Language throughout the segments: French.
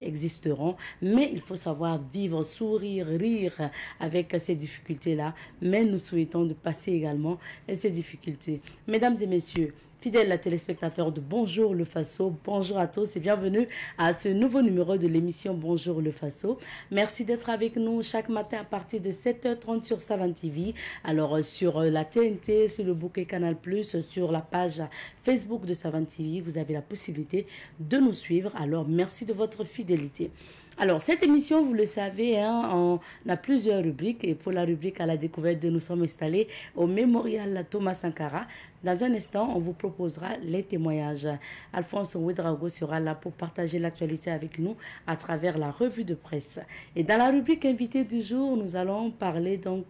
existeront, mais il faut savoir vivre, sourire, rire avec ces difficultés-là, mais nous souhaitons de passer également ces difficultés. Mesdames et messieurs, fidèles téléspectateurs de Bonjour le Faso, bonjour à tous et bienvenue à ce nouveau numéro de l'émission Bonjour le Faso. Merci d'être avec nous chaque matin à partir de 7h30 sur Savane TV, alors sur la TNT, sur le bouquet Canal+, sur la page Facebook de Savane TV, vous avez la possibilité de nous suivre, alors merci de votre fidélité. Alors, cette émission, vous le savez, hein, on a plusieurs rubriques. Et pour la rubrique à la découverte de nous sommes installés au mémorial Thomas Sankara. Dans un instant, on vous proposera les témoignages. Alphonse Ouedraogo sera là pour partager l'actualité avec nous à travers la revue de presse. Et dans la rubrique invité du jour, nous allons parler donc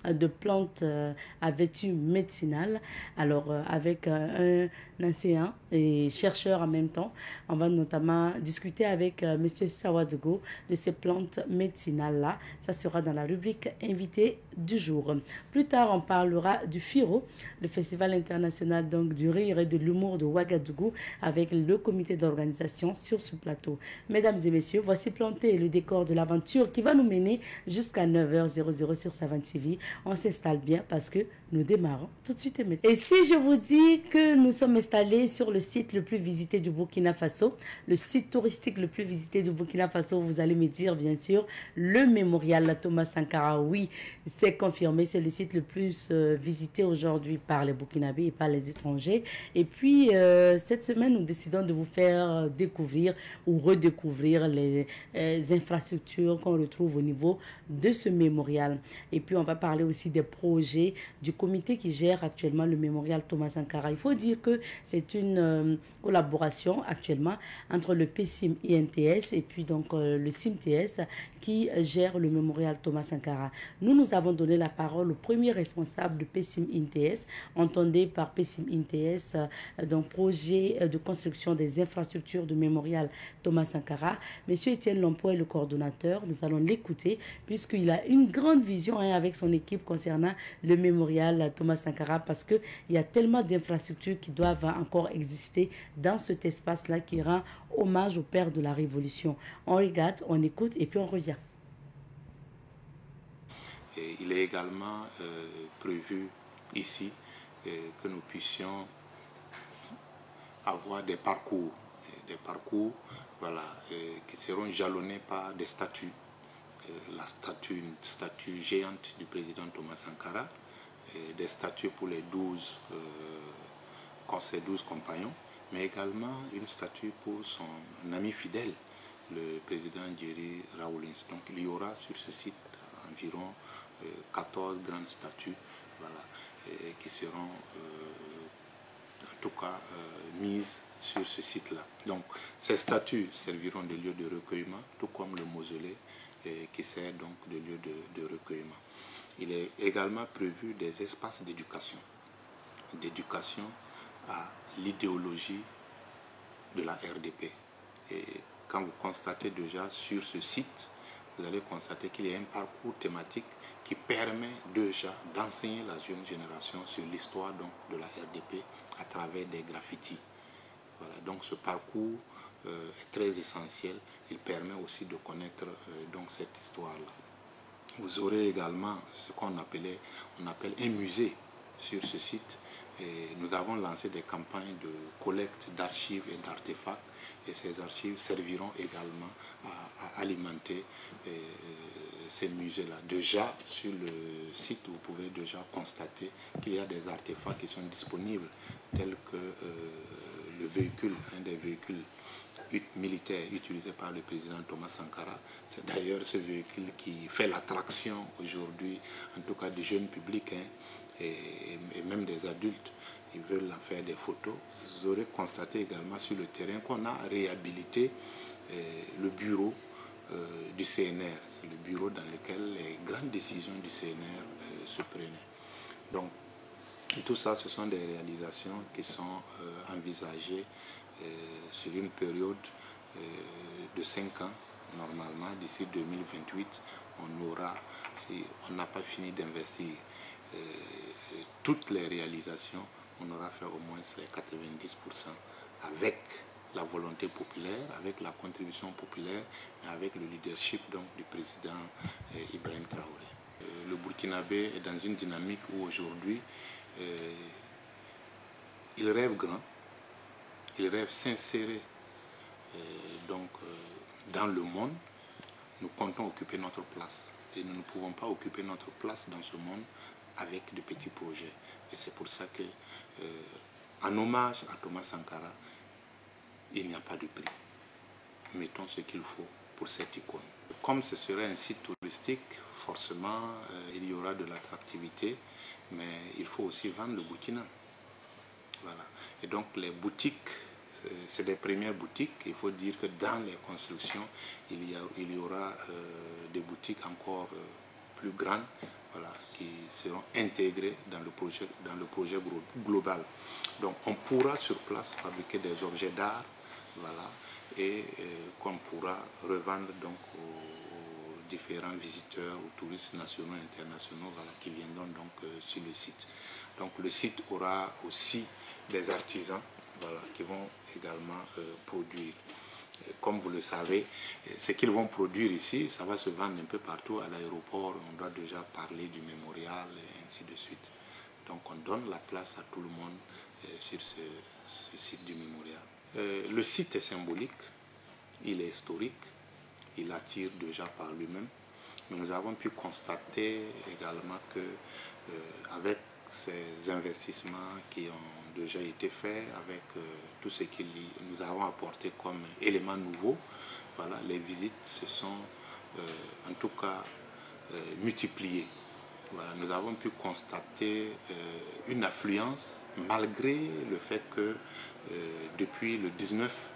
de plantes à vertu médicinale. Alors, avec un enseignant et chercheur en même temps, on va notamment discuter avec Monsieur Sawadou de ces plantes médicinales-là. Ça sera dans la rubrique invité du jour. Plus tard, on parlera du FIRO, le Festival international donc, du rire et de l'humour de Ouagadougou, avec le comité d'organisation sur ce plateau. Mesdames et messieurs, voici planté le décor de l'aventure qui va nous mener jusqu'à 9h00 sur Savane TV. On s'installe bien parce que nous démarrons tout de suite et maintenant. Et si je vous dis que nous sommes installés sur le site le plus visité du Burkina Faso, le site touristique le plus visité du Burkina Faso, vous allez me dire bien sûr le mémorial Thomas Sankara. Oui, c'est confirmé, c'est le site le plus visité aujourd'hui par les Burkinabés et par les étrangers. Et puis cette semaine, nous décidons de vous faire découvrir ou redécouvrir les infrastructures qu'on retrouve au niveau de ce mémorial. Et puis on va parler aussi des projets du comité qui gère actuellement le mémorial Thomas Sankara. Il faut dire que c'est une collaboration actuellement entre le PSIM INTS et puis donc le CIMTS qui gère le mémorial Thomas Sankara. Nous avons donné la parole au premier responsable de PSIM INTS, entendez par PSIM INTS, donc projet de construction des infrastructures du mémorial Thomas Sankara. Monsieur Étienne Lompo est le coordonnateur. Nous allons l'écouter puisqu'il a une grande vision avec son équipe concernant le mémorial Thomas Sankara parce qu'il y a tellement d'infrastructures qui doivent encore exister dans cet espace-là qui rend hommage au père de la Révolution. On regarde, on écoute et puis on revient. Et il est également prévu ici que nous puissions avoir des parcours voilà, qui seront jalonnés par des statues. Une statue géante du président Thomas Sankara, des statues pour les 12 compagnons, mais également une statue pour son ami fidèle, le président Jerry Rawlings. Donc il y aura sur ce site environ 14 grandes statues, voilà, qui seront en tout cas mises sur ce site-là. Donc ces statues serviront de lieu de recueillement, tout comme le mausolée qui sert donc de lieu de recueillement. Il est également prévu des espaces d'éducation à l'idéologie de la RDP. Et quand vous constatez déjà sur ce site, vous allez constater qu'il y a un parcours thématique qui permet déjà d'enseigner la jeune génération sur l'histoire donc de la RDP à travers des graffitis. Voilà, donc ce parcours est très essentiel. Il permet aussi de connaître donc cette histoire-là. Vous aurez également ce qu'on appelle un musée sur ce site. Et nous avons lancé des campagnes de collecte d'archives et d'artefacts et ces archives serviront également à alimenter ces musées-là. Déjà sur le site, vous pouvez déjà constater qu'il y a des artefacts qui sont disponibles tels que le véhicule, un des véhicules militaire utilisé par le président Thomas Sankara. C'est d'ailleurs ce véhicule qui fait l'attraction aujourd'hui, en tout cas du jeune public et même des adultes. Ils veulent en faire des photos. Vous aurez constaté également sur le terrain qu'on a réhabilité le bureau du CNR. C'est le bureau dans lequel les grandes décisions du CNR se prenaient. Donc, et tout ça, ce sont des réalisations qui sont envisagées sur une période de 5 ans. Normalement, d'ici 2028, on aura, si on n'a pas fini d'investir toutes les réalisations, on aura fait au moins les 90% avec la volonté populaire, avec la contribution populaire, mais avec le leadership donc, du président Ibrahim Traoré. Le Burkinabé est dans une dynamique où aujourd'hui, il rêve grand, il rêve s'insérer dans le monde. Nous comptons occuper notre place et nous ne pouvons pas occuper notre place dans ce monde avec de petits projets. Et c'est pour ça que, en hommage à Thomas Sankara, il n'y a pas de prix. Mettons ce qu'il faut pour cette icône. Comme ce serait un site touristique, forcément, il y aura de l'attractivité, mais il faut aussi vendre le Burkina. Voilà. Et donc les boutiques, c'est des premières boutiques. Il faut dire que dans les constructions, il y aura des boutiques encore plus grandes, voilà, qui seront intégrées dans le projet global. Donc on pourra sur place fabriquer des objets d'art, voilà, et qu'on pourra revendre donc aux différents visiteurs, aux touristes nationaux et internationaux, voilà, qui viendront donc sur le site. Donc le site aura aussi des artisans, voilà, qui vont également produire. Comme vous le savez, ce qu'ils vont produire ici, ça va se vendre un peu partout à l'aéroport. On doit déjà parler du mémorial et ainsi de suite. Donc on donne la place à tout le monde sur ce site du mémorial. Le site est symbolique, il est historique, il attire déjà par lui-même. Mais nous avons pu constater également que avec ces investissements qui ont déjà été faits, avec tout ce que nous avons apporté comme éléments nouveaux, voilà, les visites se sont en tout cas multipliées. Voilà, nous avons pu constater une affluence malgré le fait que depuis le 19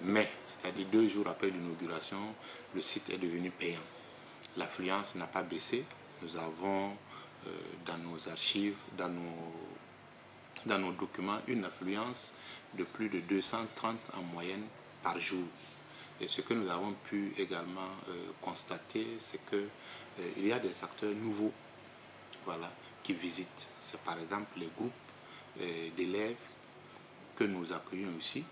mai, c'est-à-dire 2 jours après l'inauguration, le site est devenu payant. L'affluence n'a pas baissé. Nous avons dans nos archives, dans nos documents, une affluence de plus de 230 en moyenne par jour. Et ce que nous avons pu également constater, c'est qu'il y a des acteurs nouveaux, voilà, qui visitent. C'est par exemple les groupes d'élèves que nous accueillons ici.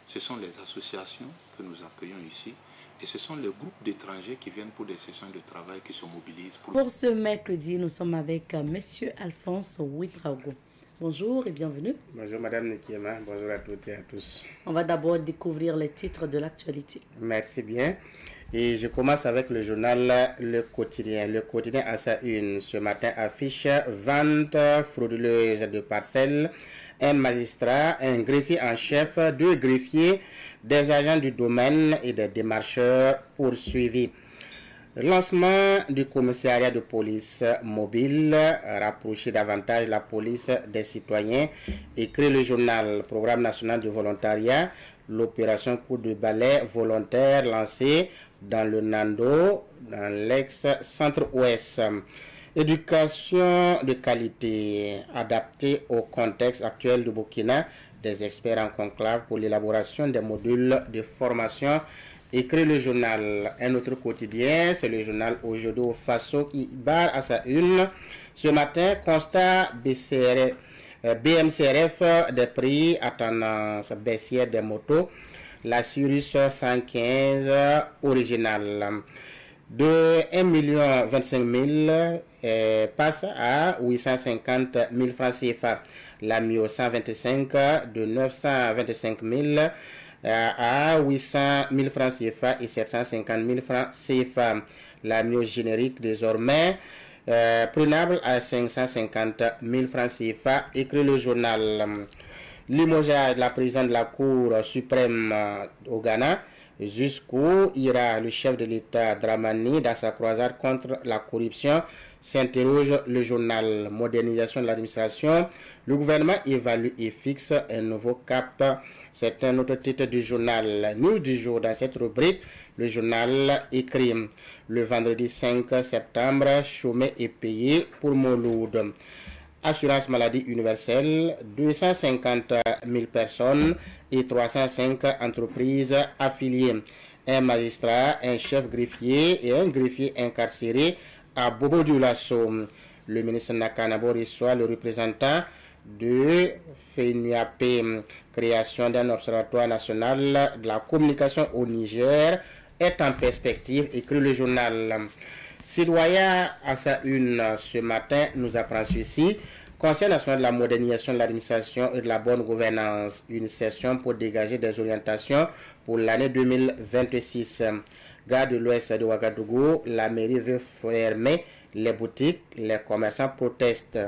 Ce sont les associations que nous accueillons ici. Et ce sont les groupes d'étrangers qui viennent pour des sessions de travail, qui se mobilisent. Pour ce mercredi, nous sommes avec M. Alphonse Ouedraogo. Bonjour et bienvenue. Bonjour Madame Nikiema, bonjour à toutes et à tous. On va d'abord découvrir les titres de l'actualité. Merci bien. Et je commence avec le journal Le Quotidien. Le Quotidien à sa une ce matin affiche vente frauduleuse de parcelles. Un magistrat, un greffier en chef, 2 greffiers, des agents du domaine et des démarcheurs poursuivis. Lancement du commissariat de police mobile, rapprocher davantage la police des citoyens, écrit le journal Programme national de volontariat, l'opération coup de balai volontaire lancée dans le Nando, dans l'ex-centre-ouest. Éducation de qualité adaptée au contexte actuel du Burkina, des experts en conclave pour l'élaboration des modules de formation, écrit le journal. Un autre quotidien, c'est le journal Aujourd'hui Faso qui barre à sa une. Ce matin, constat BMCRF des prix à tendance baissière des motos. La Cirrus 115 originale de 1 025 000 passe à 850 000 francs CFA. La Mio 125 de 925 000 à 800 000 francs CFA et 750 000 francs CFA. La Mio générique désormais prenable à 550 000 francs CFA, écrit le journal. Limogeage de la présidente de la Cour suprême au Ghana. Jusqu'où ira le chef de l'État Dramani dans sa croisade contre la corruption, s'interroge le journal. Modernisation de l'administration, le gouvernement évalue et fixe un nouveau cap. C'est un autre titre du journal. News du jour, dans cette rubrique, le journal écrit le vendredi 5 septembre, chômé et payé pour Mouloud. Assurance maladie universelle, 250 000 personnes et 305 entreprises affiliées. Un magistrat, un chef greffier et un greffier incarcéré à Bobo-Dioulasso. Le ministre Nakanabo reçoit le représentant de FENUAP, création d'un observatoire national de la communication au Niger, est en perspective, écrit le journal. Citoyen à sa une ce matin nous apprend ceci. Conseil national de la modernisation de l'administration et de la bonne gouvernance, une session pour dégager des orientations pour l'année 2026. Gare de l'Ouest de Ouagadougou, la mairie veut fermer les boutiques, les commerçants protestent.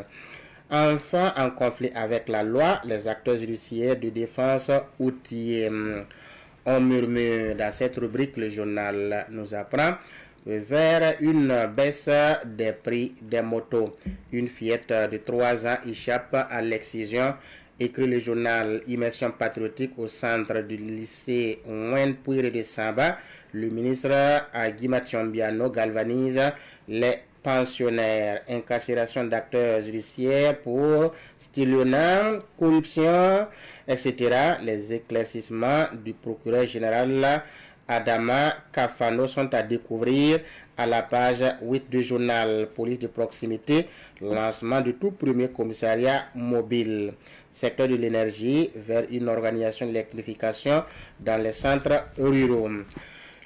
Enfin, en conflit avec la loi, les acteurs judiciaires de défense outillés. On murmure dans cette rubrique, le journal nous apprend vers une baisse des prix des motos. Une fillette de 3 ans échappe à l'excision, écrit le journal. Immersion patriotique au centre du lycée Ouenpouire de Samba. Le ministre Aguima Thiombiano galvanise les pensionnaires. Incarcération d'acteurs judiciaires pour stylionnat, corruption, etc. Les éclaircissements du procureur général Adama Kafano sont à découvrir à la page 8 du journal. Police de proximité, lancement du tout premier commissariat mobile. Secteur de l'énergie vers une organisation d'électrification dans les centres ruraux.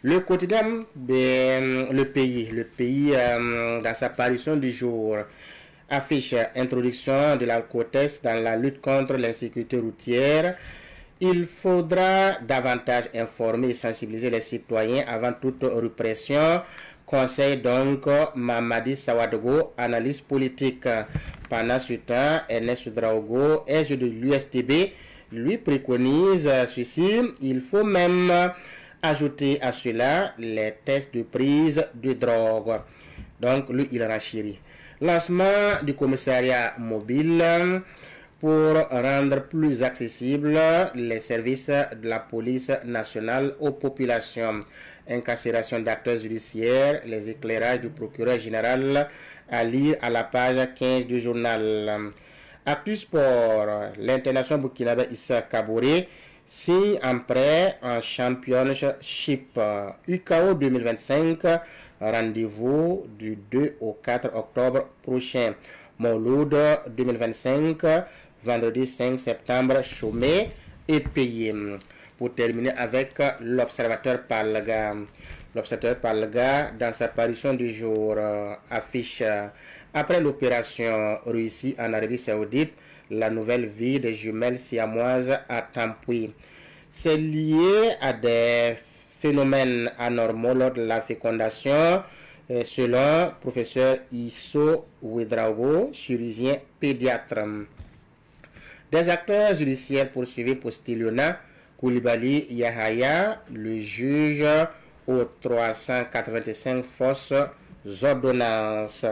Le quotidien le pays dans sa parution du jour affiche introduction de l'alcotest dans la lutte contre l'insécurité routière. Il faudra davantage informer et sensibiliser les citoyens avant toute répression. Conseil donc Mamadi Sawadogo, analyse politique. Pendant ce temps, Ernest Draogo, aide de l'USTB, lui préconise ceci. Il faut même ajouter à cela les tests de prise de drogue. Donc, lui, il renchérit. Lancement du commissariat mobile pour rendre plus accessibles les services de la police nationale aux populations. Incarcération d'acteurs judiciaires, les éclairages du procureur général à lire à la page 15 du journal. Actu Sport, l'international burkinabé Issa Kabouré signe un prêt en championship UKO 2025. Rendez-vous du 2 au 4 octobre prochain. Mouloud 2025, vendredi 5 septembre, chômé et payé. Pour terminer avec l'Observateur Palga. L'Observateur Palga, dans sa parution du jour, affiche après l'opération réussie en Arabie Saoudite, la nouvelle vie des jumelles siamoises à Tampoui. C'est lié à des phénomènes anormaux lors de la fécondation, selon professeur Isso Ouedraogo, chirurgien pédiatre. Des acteurs judiciaires poursuivis pour stylionnat. Koulibaly Yahaya, le juge aux 385 fausses ordonnances.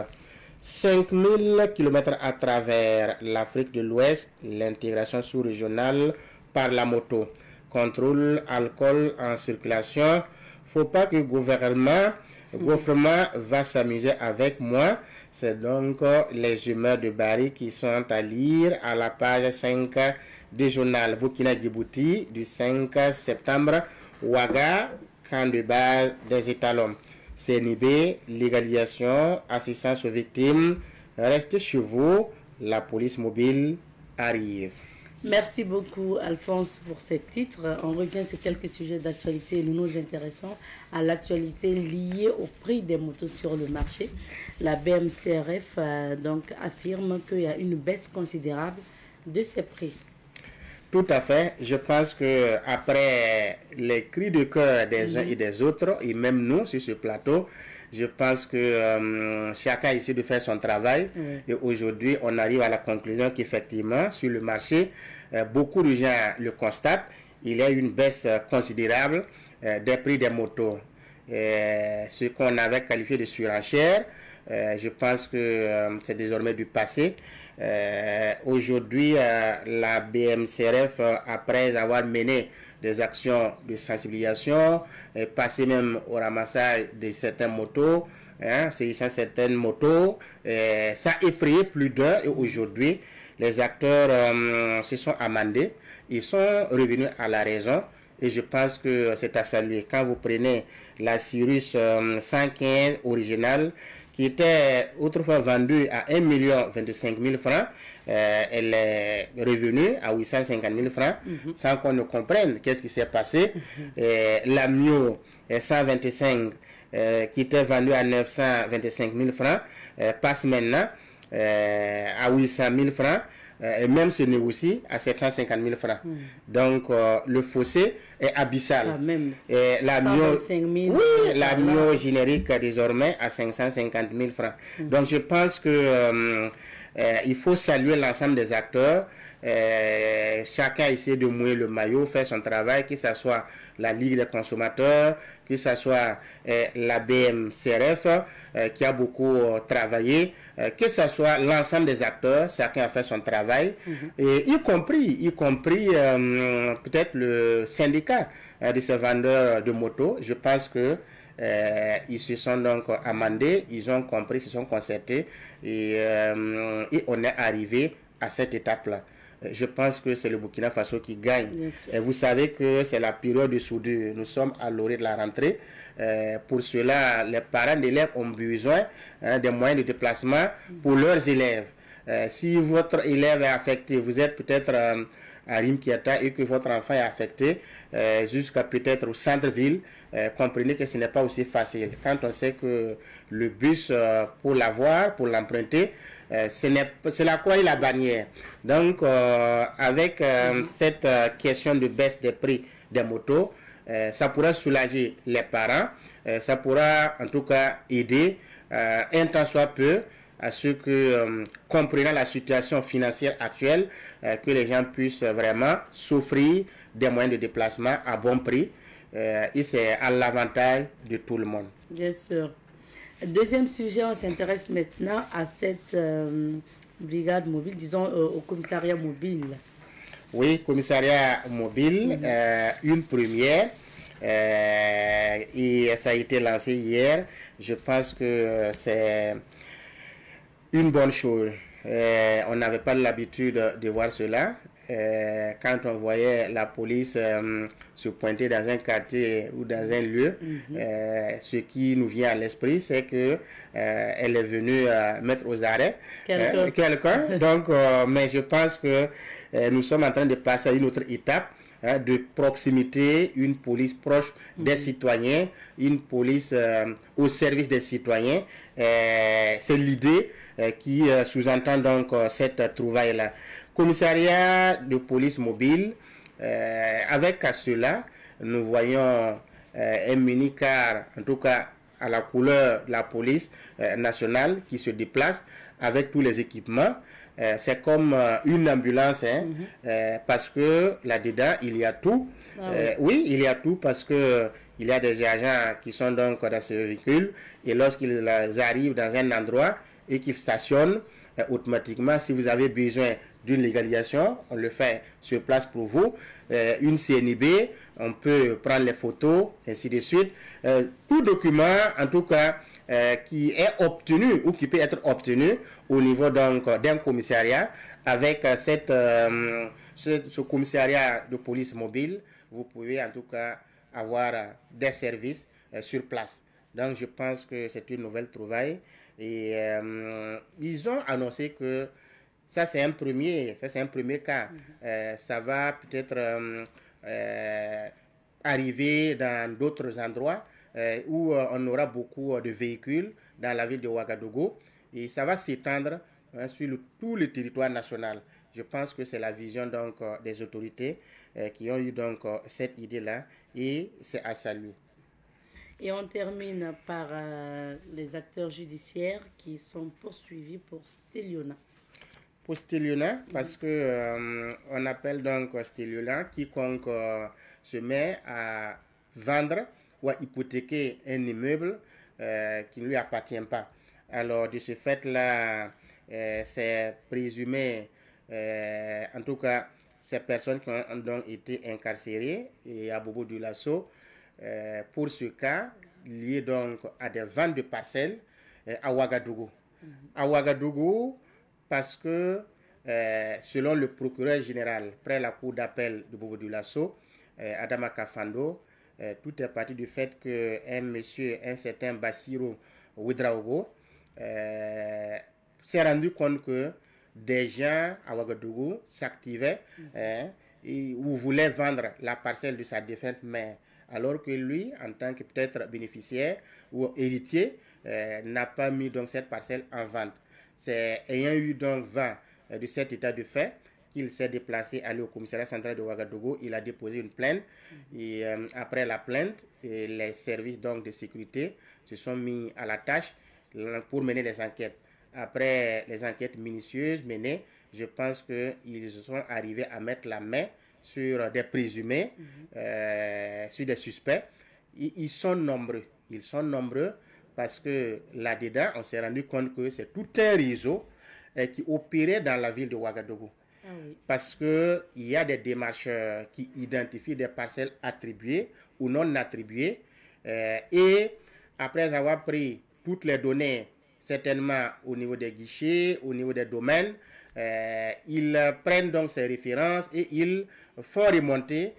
5000 km à travers l'Afrique de l'Ouest, l'intégration sous-régionale par la moto. Contrôle alcool en circulation. Faut pas que le gouvernement va s'amuser avec moi. C'est donc les humeurs de Bari qui sont à lire à la page 5 du journal Burkina-Djibouti du 5 septembre. Ouaga, camp de base des étalons. CNIB, légalisation, assistance aux victimes. Restez chez vous, la police mobile arrive. Merci beaucoup Alphonse pour ces titres. On revient sur quelques sujets d'actualité et nous nous intéressons à l'actualité liée au prix des motos sur le marché. La BMCRF donc affirme qu'il y a une baisse considérable de ces prix. Tout à fait. Je pense que après les cris de cœur des uns et des autres, et même nous sur ce plateau, je pense que chacun essaie de faire son travail. Et aujourd'hui, on arrive à la conclusion qu'effectivement, sur le marché, beaucoup de gens le constatent. Il y a une baisse considérable des prix des motos. Ce qu'on avait qualifié de surenchère, je pense que c'est désormais du passé. Aujourd'hui, la BMCRF, après avoir mené des actions de sensibilisation, passé même au ramassage de certaines motos, saisissant certaines motos, ça a effrayé plus d'un et aujourd'hui, les acteurs se sont amendés, ils sont revenus à la raison et je pense que c'est à saluer. Quand vous prenez la Cirrus 115 originale, qui était autrefois vendue à 1 25 000 francs, elle est revenue à 850 000 francs sans qu'on ne comprenne qu'est-ce qui s'est passé. La Mio 125 qui était vendue à 925 000 francs passe maintenant à 800 000 francs. Et même se négocie à 750 000 francs. Donc, le fossé est abyssal. Et la Mio, la Mio générique désormais à 550 000 francs. Donc, je pense que il faut saluer l'ensemble des acteurs. Chacun essaie de mouiller le maillot, faire son travail, que ce soit la Ligue des consommateurs, que ce soit la BMCRF qui a beaucoup travaillé, que ce soit l'ensemble des acteurs, chacun a fait son travail, et y compris peut-être le syndicat de ces vendeurs de motos. Je pense que ils se sont donc amendés, ils ont compris, ils se sont concertés, et on est arrivé à cette étape-là. Je pense que c'est le Burkina Faso qui gagne. Et vous savez que c'est la période de soudure. Nous sommes à l'orée de la rentrée. Pour cela, les parents d'élèves ont besoin des moyens de déplacement pour leurs élèves. Si votre élève est affecté, vous êtes peut-être à Rimkiata et que votre enfant est affecté jusqu'à peut-être au centre-ville, comprenez que ce n'est pas aussi facile. Quand on sait que le bus, pour l'avoir, pour l'emprunter, c'est la croix et la bannière. Donc, avec cette question de baisse des prix des motos, ça pourra soulager les parents, ça pourra en tout cas aider un tant soit peu à ce que, comprenant la situation financière actuelle, que les gens puissent vraiment s'offrir des moyens de déplacement à bon prix, et c'est à l'avantage de tout le monde. Bien sûr. Deuxième sujet, on s'intéresse maintenant à cette brigade mobile, disons au commissariat mobile. Oui, commissariat mobile, une première, et ça a été lancé hier. Je pense que c'est une bonne chose. On n'avait pas l'habitude de voir cela. Quand on voyait la police se pointer dans un quartier ou dans un lieu, ce qui nous vient à l'esprit, c'est que elle est venue mettre aux arrêts quelqu'un. Donc, mais je pense que nous sommes en train de passer à une autre étape de proximité, une police proche des citoyens, une police au service des citoyens. C'est l'idée qui sous-entend donc cette trouvaille-là. Commissariat de police mobile, avec cela, nous voyons un mini-car, en tout cas à la couleur de la police nationale, qui se déplace avec tous les équipements. C'est comme une ambulance, parce que là-dedans, il y a tout. Oui, il y a tout parce que il y a des agents qui sont donc dans ce véhicule, et lorsqu'ils arrivent dans un endroit et qu'ils stationnent, automatiquement, si vous avez besoin d'une légalisation, on le fait sur place pour vous. Une CNIB, on peut prendre les photos, ainsi de suite. Tout document, en tout cas, qui est obtenu ou qui peut être obtenu au niveau donc d'un commissariat, avec ce commissariat de police mobile, vous pouvez en tout cas avoir des services sur place. Donc je pense que c'est une nouvelle trouvaille, et ils ont annoncé que ça c'est un premier cas. Ça va peut-être arriver dans d'autres endroits où on aura beaucoup de véhicules dans la ville de Ouagadougou, et ça va s'étendre sur tout le territoire national. Je pense que c'est la vision donc des autorités qui ont eu donc cette idée-là, et c'est à saluer. Et on termine par les acteurs judiciaires qui sont poursuivis pour Stelliona. Pour Stelliona, parce que on appelle donc Stelliona quiconque se met à vendre ou à hypothéquer un immeuble qui ne lui appartient pas. Alors de ce fait-là, c'est présumé, en tout cas, ces personnes qui ont donc été incarcérées et à Bobo du Lasso, pour ce cas lié donc à des ventes de parcelles à Ouagadougou. À Ouagadougou, parce que selon le procureur général près la cour d'appel de Bobo du Lasso, Adama Kafando, tout est parti du fait qu'un monsieur, un certain Bassirou Ouedraogo, s'est rendu compte que des gens à Ouagadougou s'activaient ou voulaient vendre la parcelle de sa défunte mère, alors que lui, en tant que peut-être bénéficiaire ou héritier, n'a pas mis donc cette parcelle en vente. C'est ayant eu donc vent de cet état de fait qu'il s'est déplacé, allé au commissariat central de Ouagadougou, il a déposé une plainte et après la plainte, les services donc de sécurité se sont mis à la tâche pour mener les enquêtes. Après les enquêtes minutieuses menées, je pense qu'ils sont arrivés à mettre la main sur des présumés, sur des suspects. Ils sont nombreux parce que là-dedans, on s'est rendu compte que c'est tout un réseau qui opérait dans la ville de Ouagadougou. Ah oui. Parce qu'il y a des démarcheurs qui identifient des parcelles attribuées ou non attribuées et après avoir pris toutes les données, certainement au niveau des guichets, au niveau des domaines, ils prennent donc ces références et ils font remonter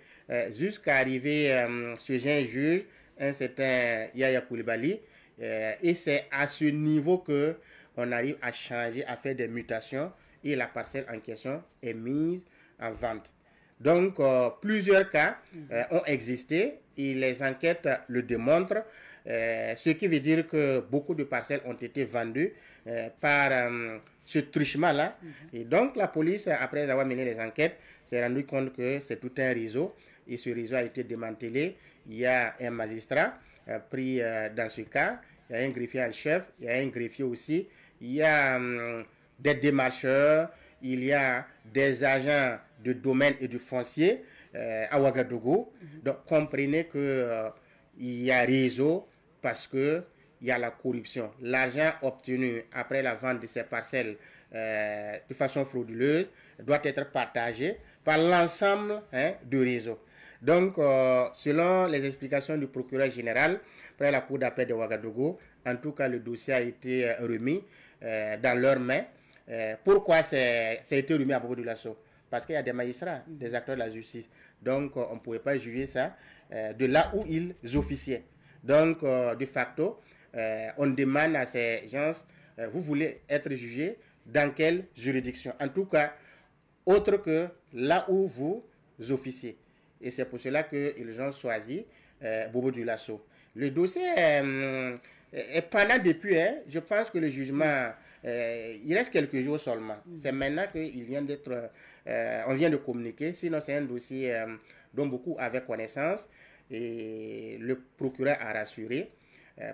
jusqu'à arriver sur un juge, un certain Yaya Koulibaly, et c'est à ce niveau que on arrive à changer, à faire des mutations et la parcelle en question est mise en vente. Donc, plusieurs cas ont existé et les enquêtes le démontrent, ce qui veut dire que beaucoup de parcelles ont été vendues par ce truchement-là. Et donc, la police, après avoir mené les enquêtes, s'est rendu compte que c'est tout un réseau et ce réseau a été démantelé. Il y a un magistrat pris dans ce cas, il y a un greffier en chef, il y a un greffier aussi, il y a des démarcheurs, il y a des agents de domaine et du foncier à Ouagadougou. Donc comprenez que il y a réseau parce que il y a la corruption. L'argent obtenu après la vente de ces parcelles de façon frauduleuse doit être partagé par l'ensemble du réseau. Donc, selon les explications du procureur général près la cour d'appel de Ouagadougou, en tout cas, le dossier a été remis dans leurs mains. Pourquoi ça a été remis à Bobo Dioulasso? Parce qu'il y a des magistrats, des acteurs de la justice. Donc, on ne pouvait pas juger ça de là où ils officiaient. Donc, de facto, on demande à ces gens, vous voulez être jugé dans quelle juridiction? En tout cas, autre que là où vous officiez. Et c'est pour cela qu'ils ont choisi Bobo Dioulasso. Le dossier est pendant depuis, je pense que le jugement, il reste quelques jours seulement. C'est maintenant qu'il vient d'être, on vient de communiquer, sinon c'est un dossier dont beaucoup avaient connaissance. Et le procureur a rassuré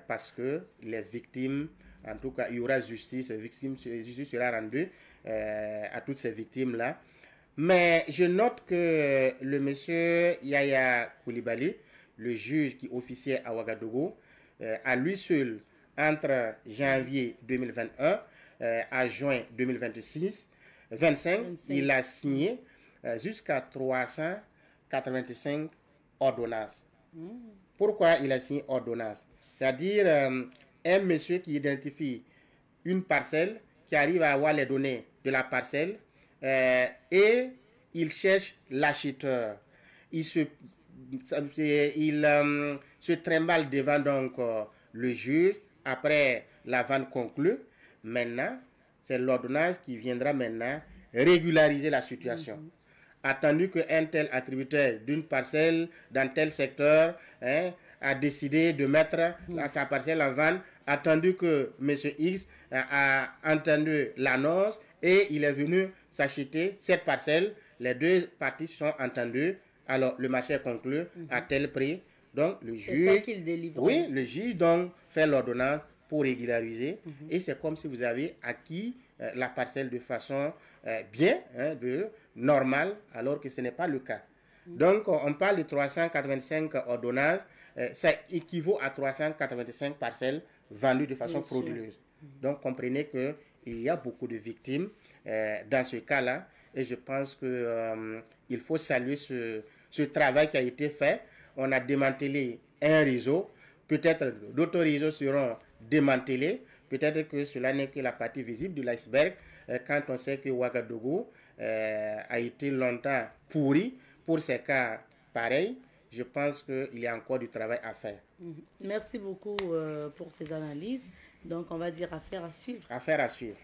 parce que les victimes, en tout cas, il y aura justice, justice sera rendue à toutes ces victimes-là. Mais je note que le monsieur Yaya Koulibaly, le juge qui officiait à Ouagadougou, à lui seul, entre janvier 2021 à juin 2025, il a signé jusqu'à 385 ordonnances. Pourquoi il a signé ordonnances? C'est-à-dire un monsieur qui identifie une parcelle, qui arrive à avoir les données de la parcelle, et il cherche l'acheteur. Il se trimballe devant donc le juge après la vente conclue. Maintenant, c'est l'ordonnance qui viendra maintenant régulariser la situation. Attendu qu'un tel attributaire d'une parcelle dans tel secteur a décidé de mettre sa parcelle en vente, attendu que M. X a entendu l'annonce et il est venu s'acheter cette parcelle, les deux parties sont entendues, alors le marché est conclu à tel prix. Donc le juge, c'est ça qu'il délivre. Oui, le juge donc fait l'ordonnance pour régulariser et c'est comme si vous avez acquis la parcelle de façon bien, de normale, alors que ce n'est pas le cas. Donc on parle de 385 ordonnances, ça équivaut à 385 parcelles vendues de façon frauduleuse. Donc comprenez que il y a beaucoup de victimes dans ce cas-là et je pense que il faut saluer ce travail qui a été fait. On a démantelé un réseau, peut-être d'autres réseaux seront démantelés, peut-être que cela n'est que la partie visible de l'iceberg quand on sait que Ouagadougou a été longtemps pourri pour ces cas pareils. Je pense qu'il y a encore du travail à faire. Merci beaucoup pour ces analyses. Donc, on va dire affaire à suivre. Affaire à suivre.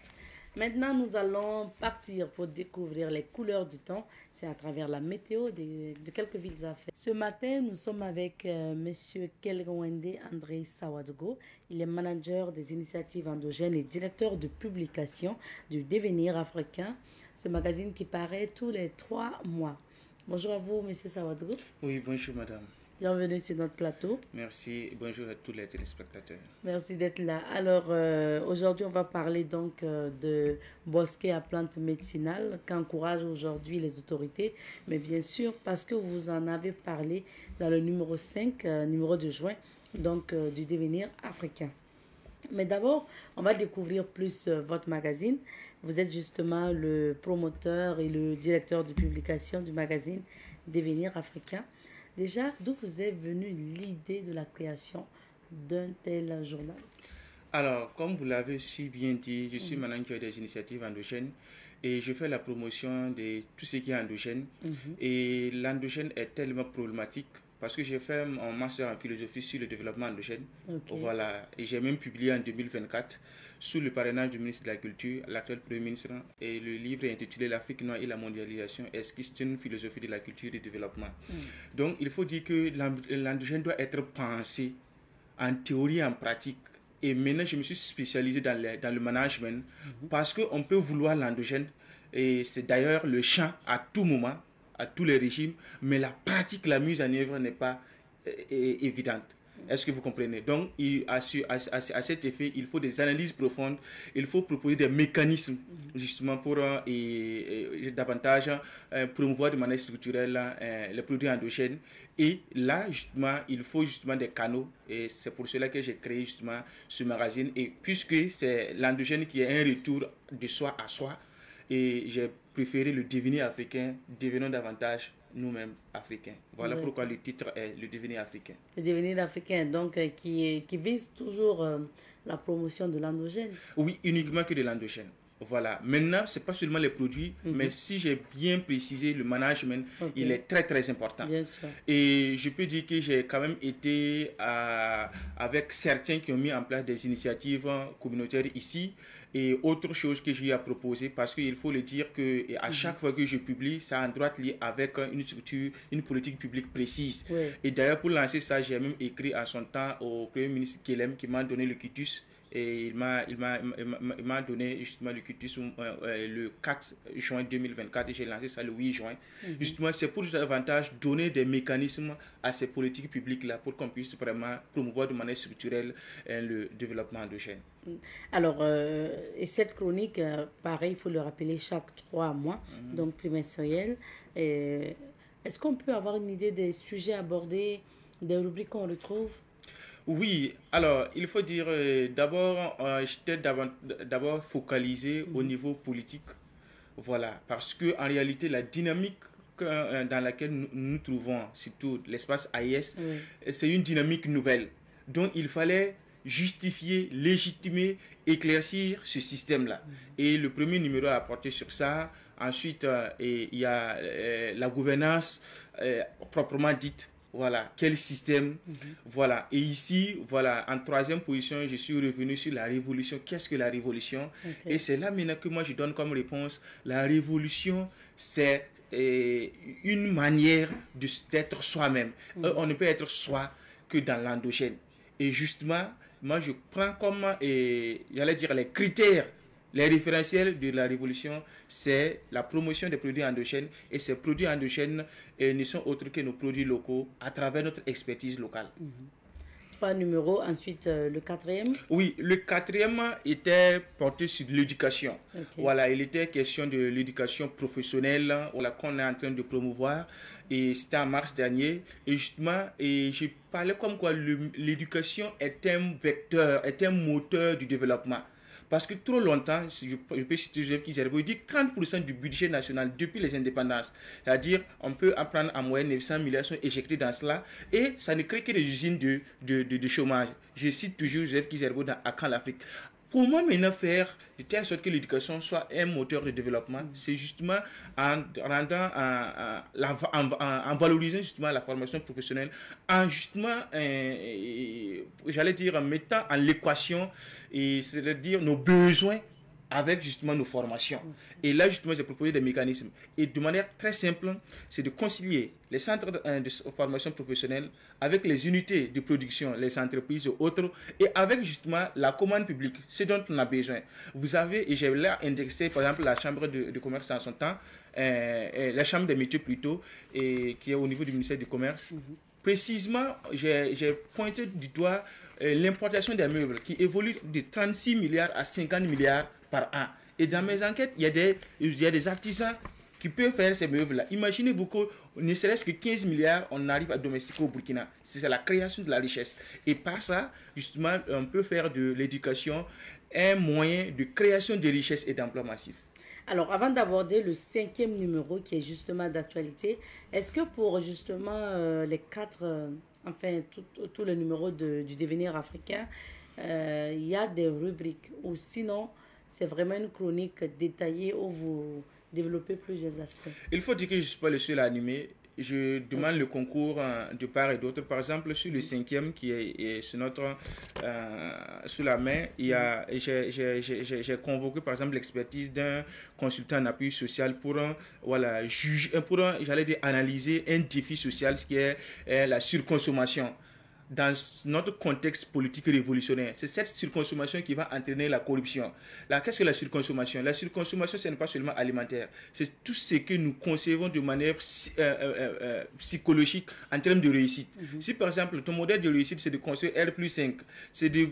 Maintenant, nous allons partir pour découvrir les couleurs du temps. C'est à travers la météo de quelques villes affaires. Ce matin, nous sommes avec Monsieur Kelgwende André Sawadogo. Il est manager des initiatives endogènes et directeur de publication du Devenir africain, ce magazine qui paraît tous les 3 mois. Bonjour à vous, Monsieur Sawadogo. Oui, bonjour madame. Bienvenue sur notre plateau. Merci, bonjour à tous les téléspectateurs. Merci d'être là. Alors, aujourd'hui, on va parler donc de bosquets à plantes médicinales qu'encouragent aujourd'hui les autorités. Mais bien sûr, parce que vous en avez parlé dans le numéro 5, numéro de juin, donc du Devenir africain. Mais d'abord, on va découvrir plus votre magazine. Vous êtes justement le promoteur et le directeur de publication du magazine Devenir africain. Déjà, d'où vous est venue l'idée de la création d'un tel journal? Alors, comme vous l'avez si bien dit, je suis manager des initiatives endogènes et je fais la promotion de tout ce qui est endogène. Et l'endogène est tellement problématique parce que j'ai fait un master en philosophie sur le développement endogène. Voilà. Et j'ai même publié en 2024 sous le parrainage du ministre de la Culture, l'actuel Premier ministre. Et le livre est intitulé L'Afrique noire et la mondialisation, esquisse d'une philosophie de la culture et du développement. Donc, il faut dire que l'endogène doit être pensé en théorie et en pratique. Et maintenant, je me suis spécialisé dans le management parce qu'on peut vouloir l'endogène. Et c'est d'ailleurs le champ à tout moment, à tous les régimes, mais la pratique, la mise en œuvre n'est pas évidente. Est-ce que vous comprenez? Donc, à cet effet, il faut des analyses profondes, il faut proposer des mécanismes justement pour davantage promouvoir de manière structurelle les produits endogènes. Et là, justement, il faut justement des canaux et c'est pour cela que j'ai créé justement ce magazine. Et puisque c'est l'endogène qui est un retour de soi à soi, et j'ai préféré le devenir africain, devenons davantage nous-mêmes africains. Voilà pourquoi le titre est le devenir africain. Le devenir africain, donc qui vise toujours la promotion de l'endogène. Oui, uniquement que de l'endogène. Voilà. Maintenant, ce n'est pas seulement les produits, mais si j'ai bien précisé, le management, il est très très important. Bien sûr. Et je peux dire que j'ai quand même été avec certains qui ont mis en place des initiatives communautaires ici. Et autre chose que j'ai à proposer, parce qu'il faut le dire que à chaque fois que je publie, ça a un droit lié avec une structure, une politique publique précise. Et d'ailleurs, pour lancer ça, j'ai même écrit en son temps au Premier ministre Kelem qui m'a donné le quitus. Et il m'a donné justement le quitus le 4 juin 2024 et j'ai lancé ça le 8 juin. Justement, c'est pour davantage donner des mécanismes à ces politiques publiques-là pour qu'on puisse vraiment promouvoir de manière structurelle le développement endogène. Alors, et cette chronique, pareil, il faut le rappeler, chaque 3 mois, donc trimestriel. Est-ce qu'on peut avoir une idée des sujets abordés, des rubriques qu'on retrouve? Oui, alors il faut dire d'abord, j'étais d'abord focalisé au niveau politique, voilà, parce que en réalité la dynamique dans laquelle nous nous trouvons, surtout l'espace AIS, c'est une dynamique nouvelle. Donc il fallait justifier, légitimer, éclaircir ce système-là. Et le premier numéro a porté sur ça. Ensuite, il y a la gouvernance proprement dite. Voilà, quel système, voilà. Et ici, voilà, en troisième position, je suis revenu sur la révolution. Qu'est-ce que la révolution? Et c'est là maintenant que moi je donne comme réponse, la révolution, c'est une manière d'être soi-même. On ne peut être soi que dans l'endogène. Et justement, moi je prends comme, j'allais dire, les critères, les référentiels de la révolution, c'est la promotion des produits endogènes. Et ces produits endogènes ne sont autres que nos produits locaux à travers notre expertise locale. 3 numéros, ensuite le 4e. Oui, le 4e était porté sur l'éducation. Voilà, il était question de l'éducation professionnelle, voilà, qu'on est en train de promouvoir. Et c'était en mars dernier. Et justement, je parlais comme quoi l'éducation est un vecteur, est un moteur du développement. Parce que trop longtemps, je peux citer Joseph Kizerbo, il dit que 30% du budget national depuis les indépendances, c'est-à-dire on peut apprendre en moyenne 900 milliards sont éjectés dans cela et ça ne crée que des usines de chômage. Je cite toujours Joseph Kizerbo dans Akan l'Afrique. Comment maintenant faire de telle sorte que l'éducation soit un moteur de développement? C'est justement en rendant, en valorisant justement la formation professionnelle, en justement, j'allais dire, en mettant en l'équation, c'est-à-dire nos besoins avec justement nos formations. Et là, justement, j'ai proposé des mécanismes. Et de manière très simple, c'est de concilier les centres de formation professionnelle avec les unités de production, les entreprises et autres, et avec justement la commande publique, ce dont on a besoin. Vous avez, et j'ai là indexé par exemple la chambre de commerce en son temps, la chambre des métiers plutôt, et qui est au niveau du ministère du Commerce. Précisément, j'ai pointé du doigt l'importation des meubles qui évolue de 36 milliards à 50 milliards par an. Et dans mes enquêtes, il y a des artisans qui peuvent faire ces meubles-là. Imaginez-vous que ne serait-ce que 15 milliards, on arrive à domestiquer au Burkina. C'est la création de la richesse. Et par ça, justement, on peut faire de l'éducation un moyen de création de richesse et d'emploi massif. Alors, avant d'aborder le 5e numéro qui est justement d'actualité, est-ce que pour justement les 4, enfin tous les numéros du devenir africain, il y a des rubriques ou sinon c'est vraiment une chronique détaillée où vous développez plusieurs aspects? Il faut dire que je ne suis pas le seul à animer. Je demande le concours de part et d'autre. Par exemple, sur le 5e qui est sur notre sous la main, j'ai convoqué par exemple l'expertise d'un consultant en appui social pour j'allais dire analyser un défi social, ce qui est la surconsommation. Dans notre contexte politique révolutionnaire, c'est cette surconsommation qui va entraîner la corruption. Qu'est-ce que la surconsommation? La surconsommation, ce n'est pas seulement alimentaire, c'est tout ce que nous concevons de manière psychologique en termes de réussite. Si par exemple, ton modèle de réussite, c'est de construire R+5, c'est de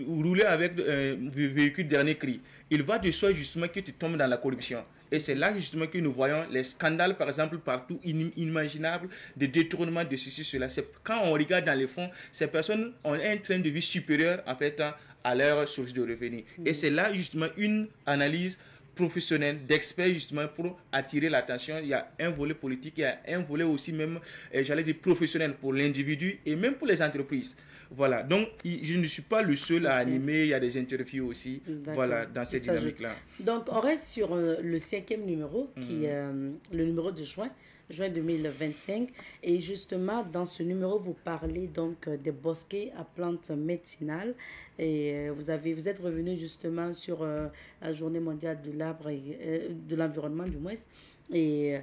rouler avec un véhicule dernier cri, il va de soi justement que tu tombes dans la corruption. Et c'est là justement que nous voyons les scandales, par exemple, partout inimaginables, de détournement de ceci, cela. Quand on regarde dans les fonds, ces personnes ont un train de vie supérieur en fait à leur source de revenus. Et c'est là justement une analyse professionnelle, d'experts justement pour attirer l'attention. Il y a un volet politique, il y a un volet aussi même, j'allais dire professionnel pour l'individu et même pour les entreprises. Voilà, donc je ne suis pas le seul à animer, il y a des interviews aussi, voilà, dans cette dynamique-là. Donc on reste sur le 5e numéro, qui est le numéro de juin 2025. Et justement, dans ce numéro, vous parlez donc des bosquets à plantes médicinales. Et vous êtes revenu justement sur la journée mondiale de l'arbre et de l'environnement du moins. Et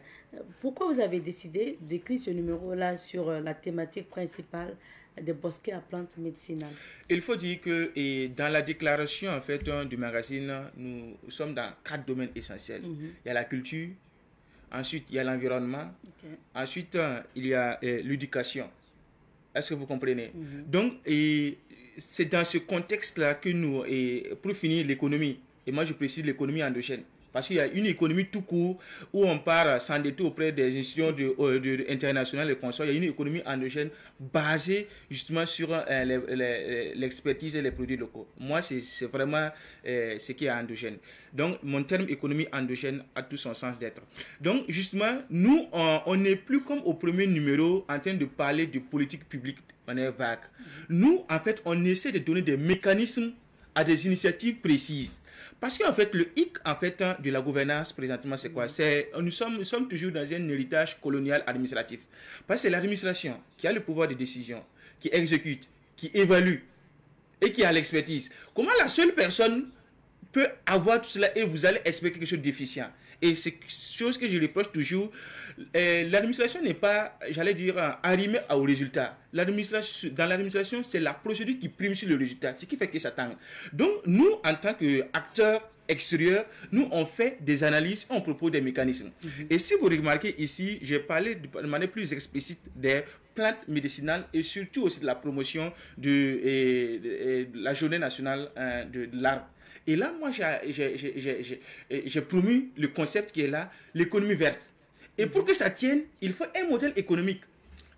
pourquoi vous avez décidé d'écrire ce numéro-là sur la thématique principale des bosquets à plantes médicinales? Il faut dire que dans la déclaration en fait du magazine, nous sommes dans 4 domaines essentiels. Il y a la culture, ensuite il y a l'environnement, ensuite il y a l'éducation. Est-ce que vous comprenez? Donc, c'est dans ce contexte-là que nous, pour finir l'économie, et moi je précise l'économie endogène, parce qu'il y a une économie tout court où on part s'endetter auprès des institutions internationales et consorts. Il y a une économie endogène basée justement sur l'expertise et les produits locaux. Moi, c'est vraiment ce qui est endogène. Donc, mon terme économie endogène a tout son sens d'être. Donc, justement, nous, on n'est plus comme au premier numéro en train de parler de politique publique de manière vague. Nous, en fait, on essaie de donner des mécanismes à des initiatives précises. Parce qu'en fait, le hic en fait, de la gouvernance, présentement, c'est quoi? Nous sommes toujours dans un héritage colonial administratif. Parce que c'est l'administration qui a le pouvoir de décision, qui exécute, qui évalue et qui a l'expertise. Comment la seule personne peut avoir tout cela et vous allez espérer quelque chose de déficient? Et c'est quelque chose que je reproche toujours. L'administration n'est pas, j'allais dire, arrimée au résultat. Dans l'administration, c'est la procédure qui prime sur le résultat, ce qui fait que ça tangue. Donc, nous, en tant qu'acteurs extérieurs, nous, on fait des analyses, on propose des mécanismes. Et si vous remarquez ici, j'ai parlé de manière plus explicite des plantes médicinales et surtout aussi de la promotion de la journée nationale de l'arbre. Et là, moi, j'ai promu le concept qui est là, l'économie verte. Et pour que ça tienne, il faut un modèle économique.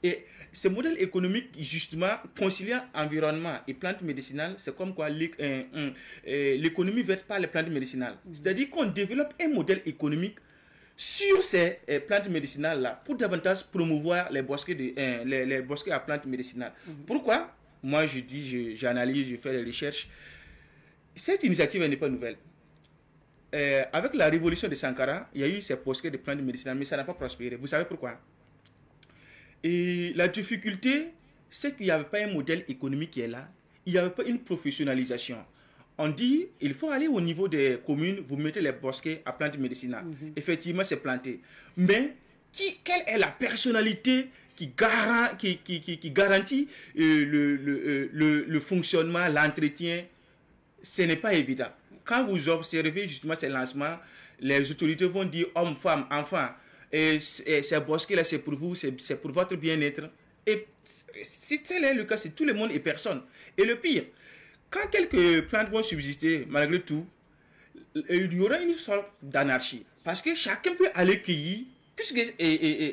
Et ce modèle économique, justement, conciliant environnement et plantes médicinales, c'est comme quoi l'économie verte par les plantes médicinales. C'est-à-dire qu'on développe un modèle économique sur ces plantes médicinales-là pour davantage promouvoir les bosquets, les bosquets à plantes médicinales. Pourquoi? Moi, je dis, j'analyse, je fais des recherches. Cette initiative n'est pas nouvelle. Avec la révolution de Sankara, il y a eu ces bosquets de plantes médicinales, mais ça n'a pas prospéré. Vous savez pourquoi? Et la difficulté, c'est qu'il n'y avait pas un modèle économique qui est là. Il n'y avait pas une professionnalisation. on dit il faut aller au niveau des communes, vous mettez les bosquets à plantes médicinales. Effectivement, c'est planté. Mais quelle est la personnalité qui garantit le fonctionnement, l'entretien? Ce n'est pas évident. Quand vous observez justement ces lancements, les autorités vont dire hommes, femmes, enfants, et ces bosquets-là, c'est pour vous, c'est pour votre bien-être. Et si tel est le cas, c'est tout le monde et personne. Et le pire, quand quelques plantes vont subsister, malgré tout, il y aura une sorte d'anarchie. Parce que chacun peut aller cueillir, puisque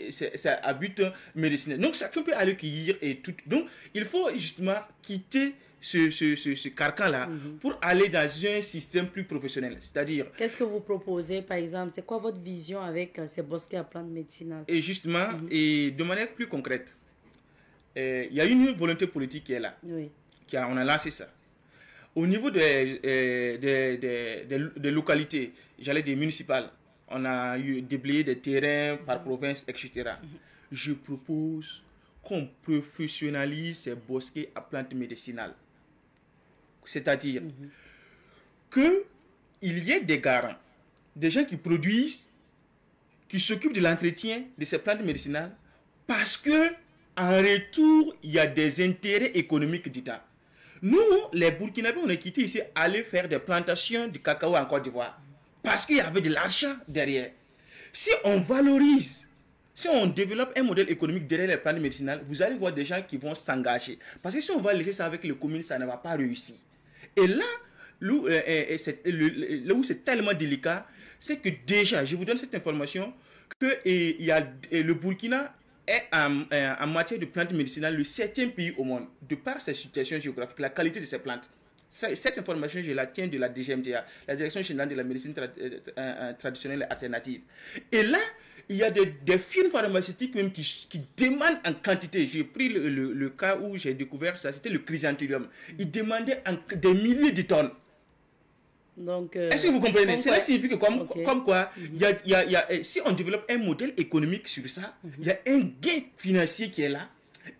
c'est à but médicinal. Donc chacun peut aller cueillir et tout. Donc il faut justement quitter ce carcan-là pour aller dans un système plus professionnel. C'est-à-dire... Qu'est-ce que vous proposez, par exemple? C'est quoi votre vision avec ces bosquets à plantes médicinales? Et justement, et de manière plus concrète, il y a une volonté politique qui est là. Oui. On a lancé ça. Au niveau des localités, j'allais dire municipales, on a eu déblayé des terrains par province, etc. Je propose qu'on professionnalise ces bosquets à plantes médicinales. C'est-à-dire qu'il y ait des garants, des gens qui produisent, qui s'occupent de l'entretien de ces plantes médicinales, parce que en retour, il y a des intérêts économiques d'État. Nous, les Burkinabés, on est quittés ici aller faire des plantations de cacao en Côte d'Ivoire. Parce qu'il y avait de l'argent derrière. Si on valorise, si on développe un modèle économique derrière les plantes médicinales, vous allez voir des gens qui vont s'engager. Parce que si on va laisser ça avec les communes, ça ne va pas réussir. Et là, là où c'est tellement délicat, c'est que déjà, je vous donne cette information, que le Burkina est en matière de plantes médicinales le 7e pays au monde, de par sa situation géographique, la qualité de ces plantes. Cette information, je la tiens de la DGMTA, la Direction générale de la médecine traditionnelle et alternative. Et là, il y a des firmes pharmaceutiques même qui demandent en quantité. J'ai pris le cas où j'ai découvert ça, c'était le chrysanthemum. Ils demandaient des milliers de tonnes. Est-ce que vous comprenez? Cela signifie que comme quoi, si on développe un modèle économique sur ça, il y a un gain financier qui est là.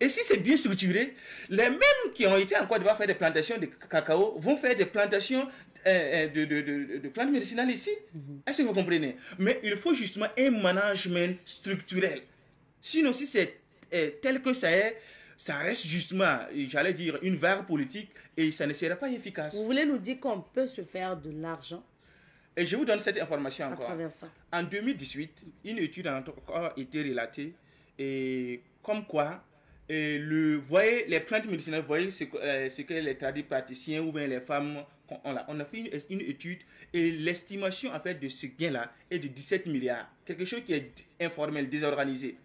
Et si c'est bien structuré, les mêmes qui ont été en Côte d'Ivoire faire des plantations de cacao vont faire des plantations de plantes médicinales ici. Est-ce que vous comprenez? Mais il faut justement un management structurel. Sinon, si c'est tel que ça est, ça reste justement, j'allais dire, une vague politique et ça ne sera pas efficace. Vous voulez nous dire qu'on peut se faire de l'argent? Et je vous donne cette information encore. À travers ça. En 2018, une étude a encore été relatée et comme quoi, voyez, les plantes médicinales, vous voyez ce que les praticiens ou bien les femmes ont là. On a fait une étude et l'estimation en fait de ce gain-là est de 17 milliards. Quelque chose qui est informel, désorganisé.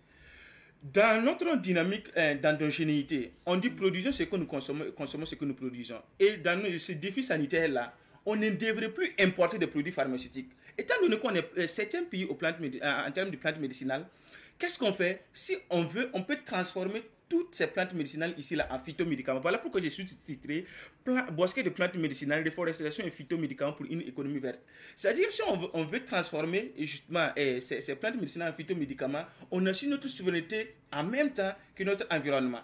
Dans notre dynamique d'endogénéité, on dit produisons ce que nous consommons ce que nous produisons. Et dans ce défi sanitaire-là, on ne devrait plus importer des produits pharmaceutiques. Étant donné qu'on est 7e pays en termes de plantes médicinales, qu'est-ce qu'on fait? Si on veut, on peut transformer toutes ces plantes médicinales ici là en phytomédicaments. Voilà pourquoi j'ai sous-titré bosquet de plantes médicinales, déforestation et phytomédicaments pour une économie verte. C'est-à-dire si on veut transformer justement ces plantes médicinales en phytomédicaments, on assure notre souveraineté en même temps que notre environnement.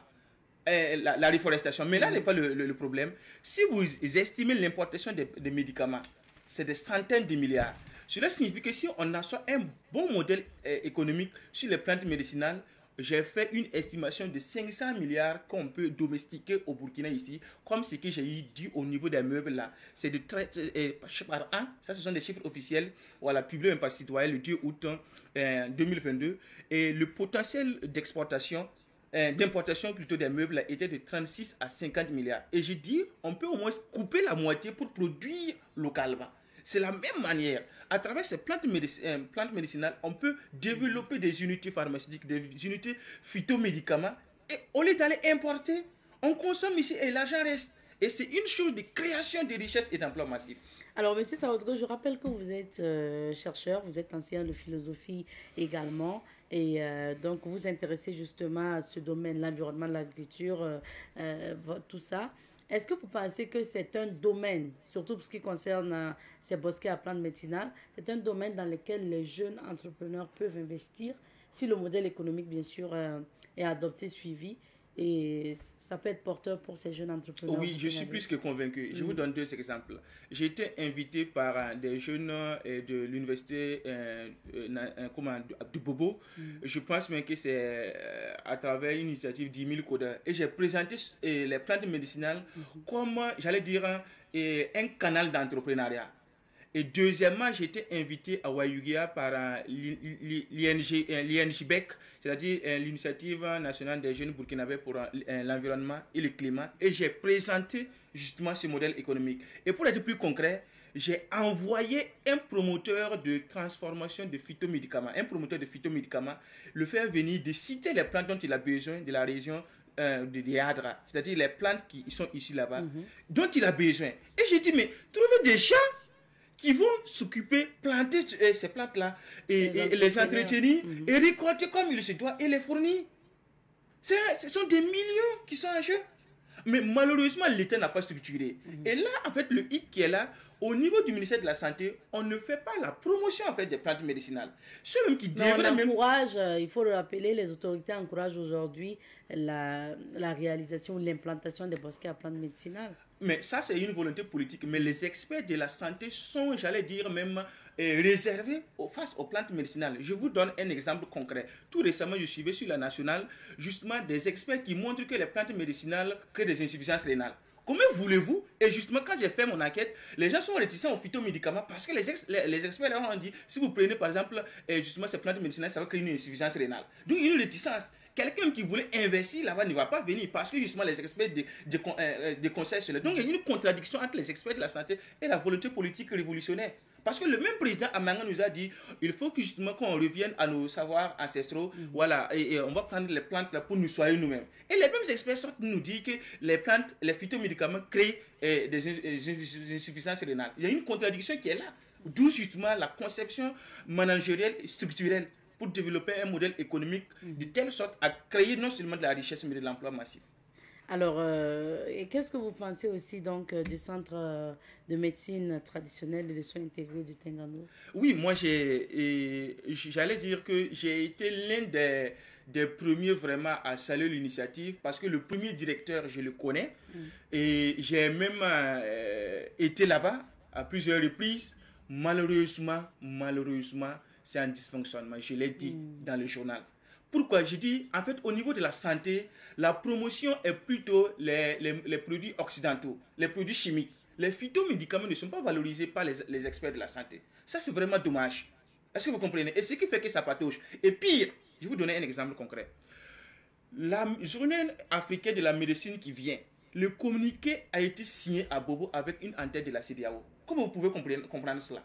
La déforestation. Mais là n'est pas le problème. Si vous estimez l'importation des médicaments, c'est des centaines de milliards. Cela signifie que si on assoit un bon modèle économique sur les plantes médicinales, j'ai fait une estimation de 500 milliards qu'on peut domestiquer au Burkina ici, comme ce que j'ai dit au niveau des meubles là. C'est de par an, ça ce sont des chiffres officiels, voilà, publiés par citoyen le 2 août 2022. Et le potentiel d'exportation, d'importation plutôt des meubles là, était de 36 à 50 milliards. Et j'ai dit, on peut au moins couper la moitié pour produire localement. C'est la même manière. À travers ces plantes médicinales, on peut développer des unités pharmaceutiques, des unités phytomédicaments. Et au lieu d'aller importer, on consomme ici et l'argent reste. Et c'est une chose de création de richesses et d'emplois massifs. Alors, Monsieur Saoudro, je rappelle que vous êtes chercheur, vous êtes enseignant de philosophie également. Et donc, vous vous intéressez justement à ce domaine, l'environnement, l'agriculture, tout ça. Est-ce que vous pensez que c'est un domaine, surtout pour ce qui concerne ces bosquets à plantes médicinales, c'est un domaine dans lequel les jeunes entrepreneurs peuvent investir si le modèle économique, bien sûr, est adopté, suivi, et ça peut être porteur pour ces jeunes entrepreneurs. Oui, je suis plus que convaincu. Je vous donne 2 exemples. J'ai été invité par des jeunes de l'université de Bobo. Je pense même que c'est à travers une initiative 10 000 codeurs. Et j'ai présenté les plantes médicinales comme, j'allais dire, un canal d'entrepreneuriat. Et deuxièmement, j'ai été invité à Wayugia par l'INJBEC, c'est-à-dire l'Initiative nationale des jeunes burkinabés pour l'environnement et le climat. Et j'ai présenté justement ce modèle économique. Et pour être plus concret, j'ai envoyé un promoteur de transformation de phytomédicaments, le faire venir de citer les plantes dont il a besoin de la région de Yadra, c'est-à-dire les plantes qui sont ici là-bas, dont il a besoin. Et j'ai dit, mais trouvez des gens qui vont s'occuper, planter ces plantes-là et les entretenir et récolter comme il se doit et les fournir. Ce sont des millions qui sont en jeu. Mais malheureusement, l'État n'a pas structuré. Et là, en fait, le hic qui est là, au niveau du ministère de la Santé, on ne fait pas la promotion en fait, des plantes médicinales. Ceux même qui devraient même... il faut le rappeler, les autorités encouragent aujourd'hui la réalisation, l'implantation des bosquets à plantes médicinales. Mais ça, c'est une volonté politique. Mais les experts de la santé sont, j'allais dire, même réservés face aux plantes médicinales. Je vous donne un exemple concret. Tout récemment, je suivais sur la nationale, justement, des experts qui montrent que les plantes médicinales créent des insuffisances rénales. Comment voulez-vous? Et justement, quand j'ai fait mon enquête, les gens sont réticents aux phytomédicaments parce que les experts leur ont dit, si vous prenez par exemple, justement, ces plantes médicinales, ça va créer une insuffisance rénale. Donc, il y a une réticence. Quelqu'un qui voulait investir là-bas ne va pas venir parce que justement les experts déconseillent cela. Donc, il y a une contradiction entre les experts de la santé et la volonté politique révolutionnaire. Parce que le même président Amanga nous a dit, il faut que justement qu'on revienne à nos savoirs ancestraux, voilà, et on va prendre les plantes là pour nous soigner nous-mêmes. Et les mêmes experts nous disent que les plantes, les phytomédicaments créent des insuffisances rénales. Il y a une contradiction qui est là, d'où justement la conception managériale et structurelle pour développer un modèle économique de telle sorte à créer non seulement de la richesse mais de l'emploi massif. Alors, qu'est-ce que vous pensez aussi donc du centre de médecine traditionnelle et de soins intégrés du Tengano? Oui, moi j'allais dire que j'ai été l'un des premiers vraiment à saluer l'initiative parce que le premier directeur, je le connais et j'ai même été là-bas à plusieurs reprises. Malheureusement, c'est un dysfonctionnement, je l'ai dit dans le journal. Pourquoi? Je dis, en fait, au niveau de la santé, la promotion est plutôt les produits occidentaux, les produits chimiques. Les phytomédicaments ne sont pas valorisés par les experts de la santé. Ça, c'est vraiment dommage. Est-ce que vous comprenez? Et ce qui fait que ça patauge. Et pire, je vais vous donner un exemple concret. La journée africaine de la médecine qui vient, le communiqué a été signé à Bobo avec une en-tête de la CEDEAO. Comment vous pouvez comprendre cela?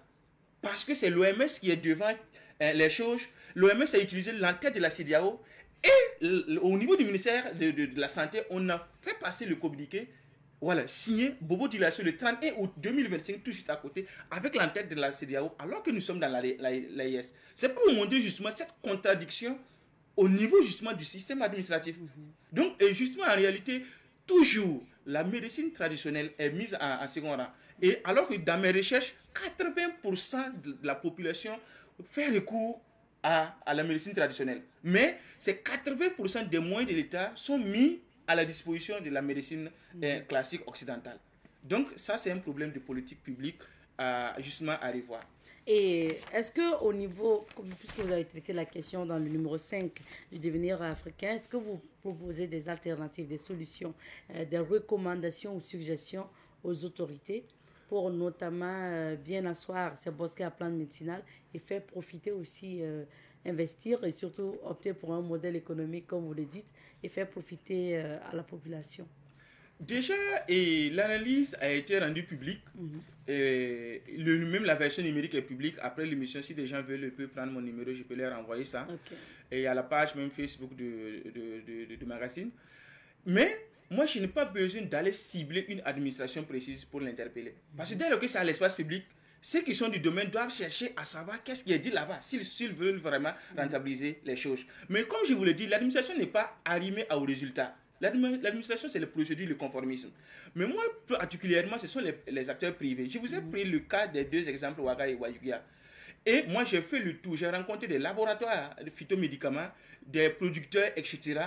Parce que c'est l'OMS qui est devant les choses. L'OMS a utilisé l'entête de la CEDEAO et au niveau du ministère de la Santé, on a fait passer le communiqué, voilà, signé Bobo Dioulasso le 31 août 2025, tout juste à côté, avec l'entête de la CEDEAO, alors que nous sommes dans l'AIS. C'est pour vous montrer justement cette contradiction au niveau justement du système administratif. Donc, justement, en réalité, toujours, la médecine traditionnelle est mise en second rang. Et alors que dans mes recherches, 80% de la population fait recours à la médecine traditionnelle. Mais ces 80% des moyens de l'État sont mis à la disposition de la médecine classique occidentale. Donc ça, c'est un problème de politique publique justement à revoir. Et est-ce qu'au niveau, puisque vous avez traité la question dans le numéro 5 du devenir africain, est-ce que vous proposez des alternatives, des solutions, des recommandations ou suggestions aux autorités pour notamment bien asseoir ces bosquets à plantes médicinales et faire profiter aussi, investir et surtout opter pour un modèle économique, comme vous le dites, et faire profiter à la population? Déjà, l'analyse a été rendue publique. Même la version numérique est publique. Après l'émission, si des gens veulent, ils peuvent prendre mon numéro, je peux leur envoyer ça. Okay. Et il y a la page même Facebook de magazine. Mais moi, je n'ai pas besoin d'aller cibler une administration précise pour l'interpeller. Parce que dès lors que c'est à l'espace public, ceux qui sont du domaine doivent chercher à savoir qu'est-ce qui est dit là-bas, s'ils veulent vraiment rentabiliser les choses. Mais comme je vous l'ai dit, l'administration n'est pas arrimée au résultat. L'administration, c'est les procédures, le conformisme. Mais moi, particulièrement, ce sont les acteurs privés. Je vous ai pris le cas des 2 exemples, Ouaga et Wayugia. Et moi, j'ai fait le tour. J'ai rencontré des laboratoires de phytomédicaments, des producteurs, etc.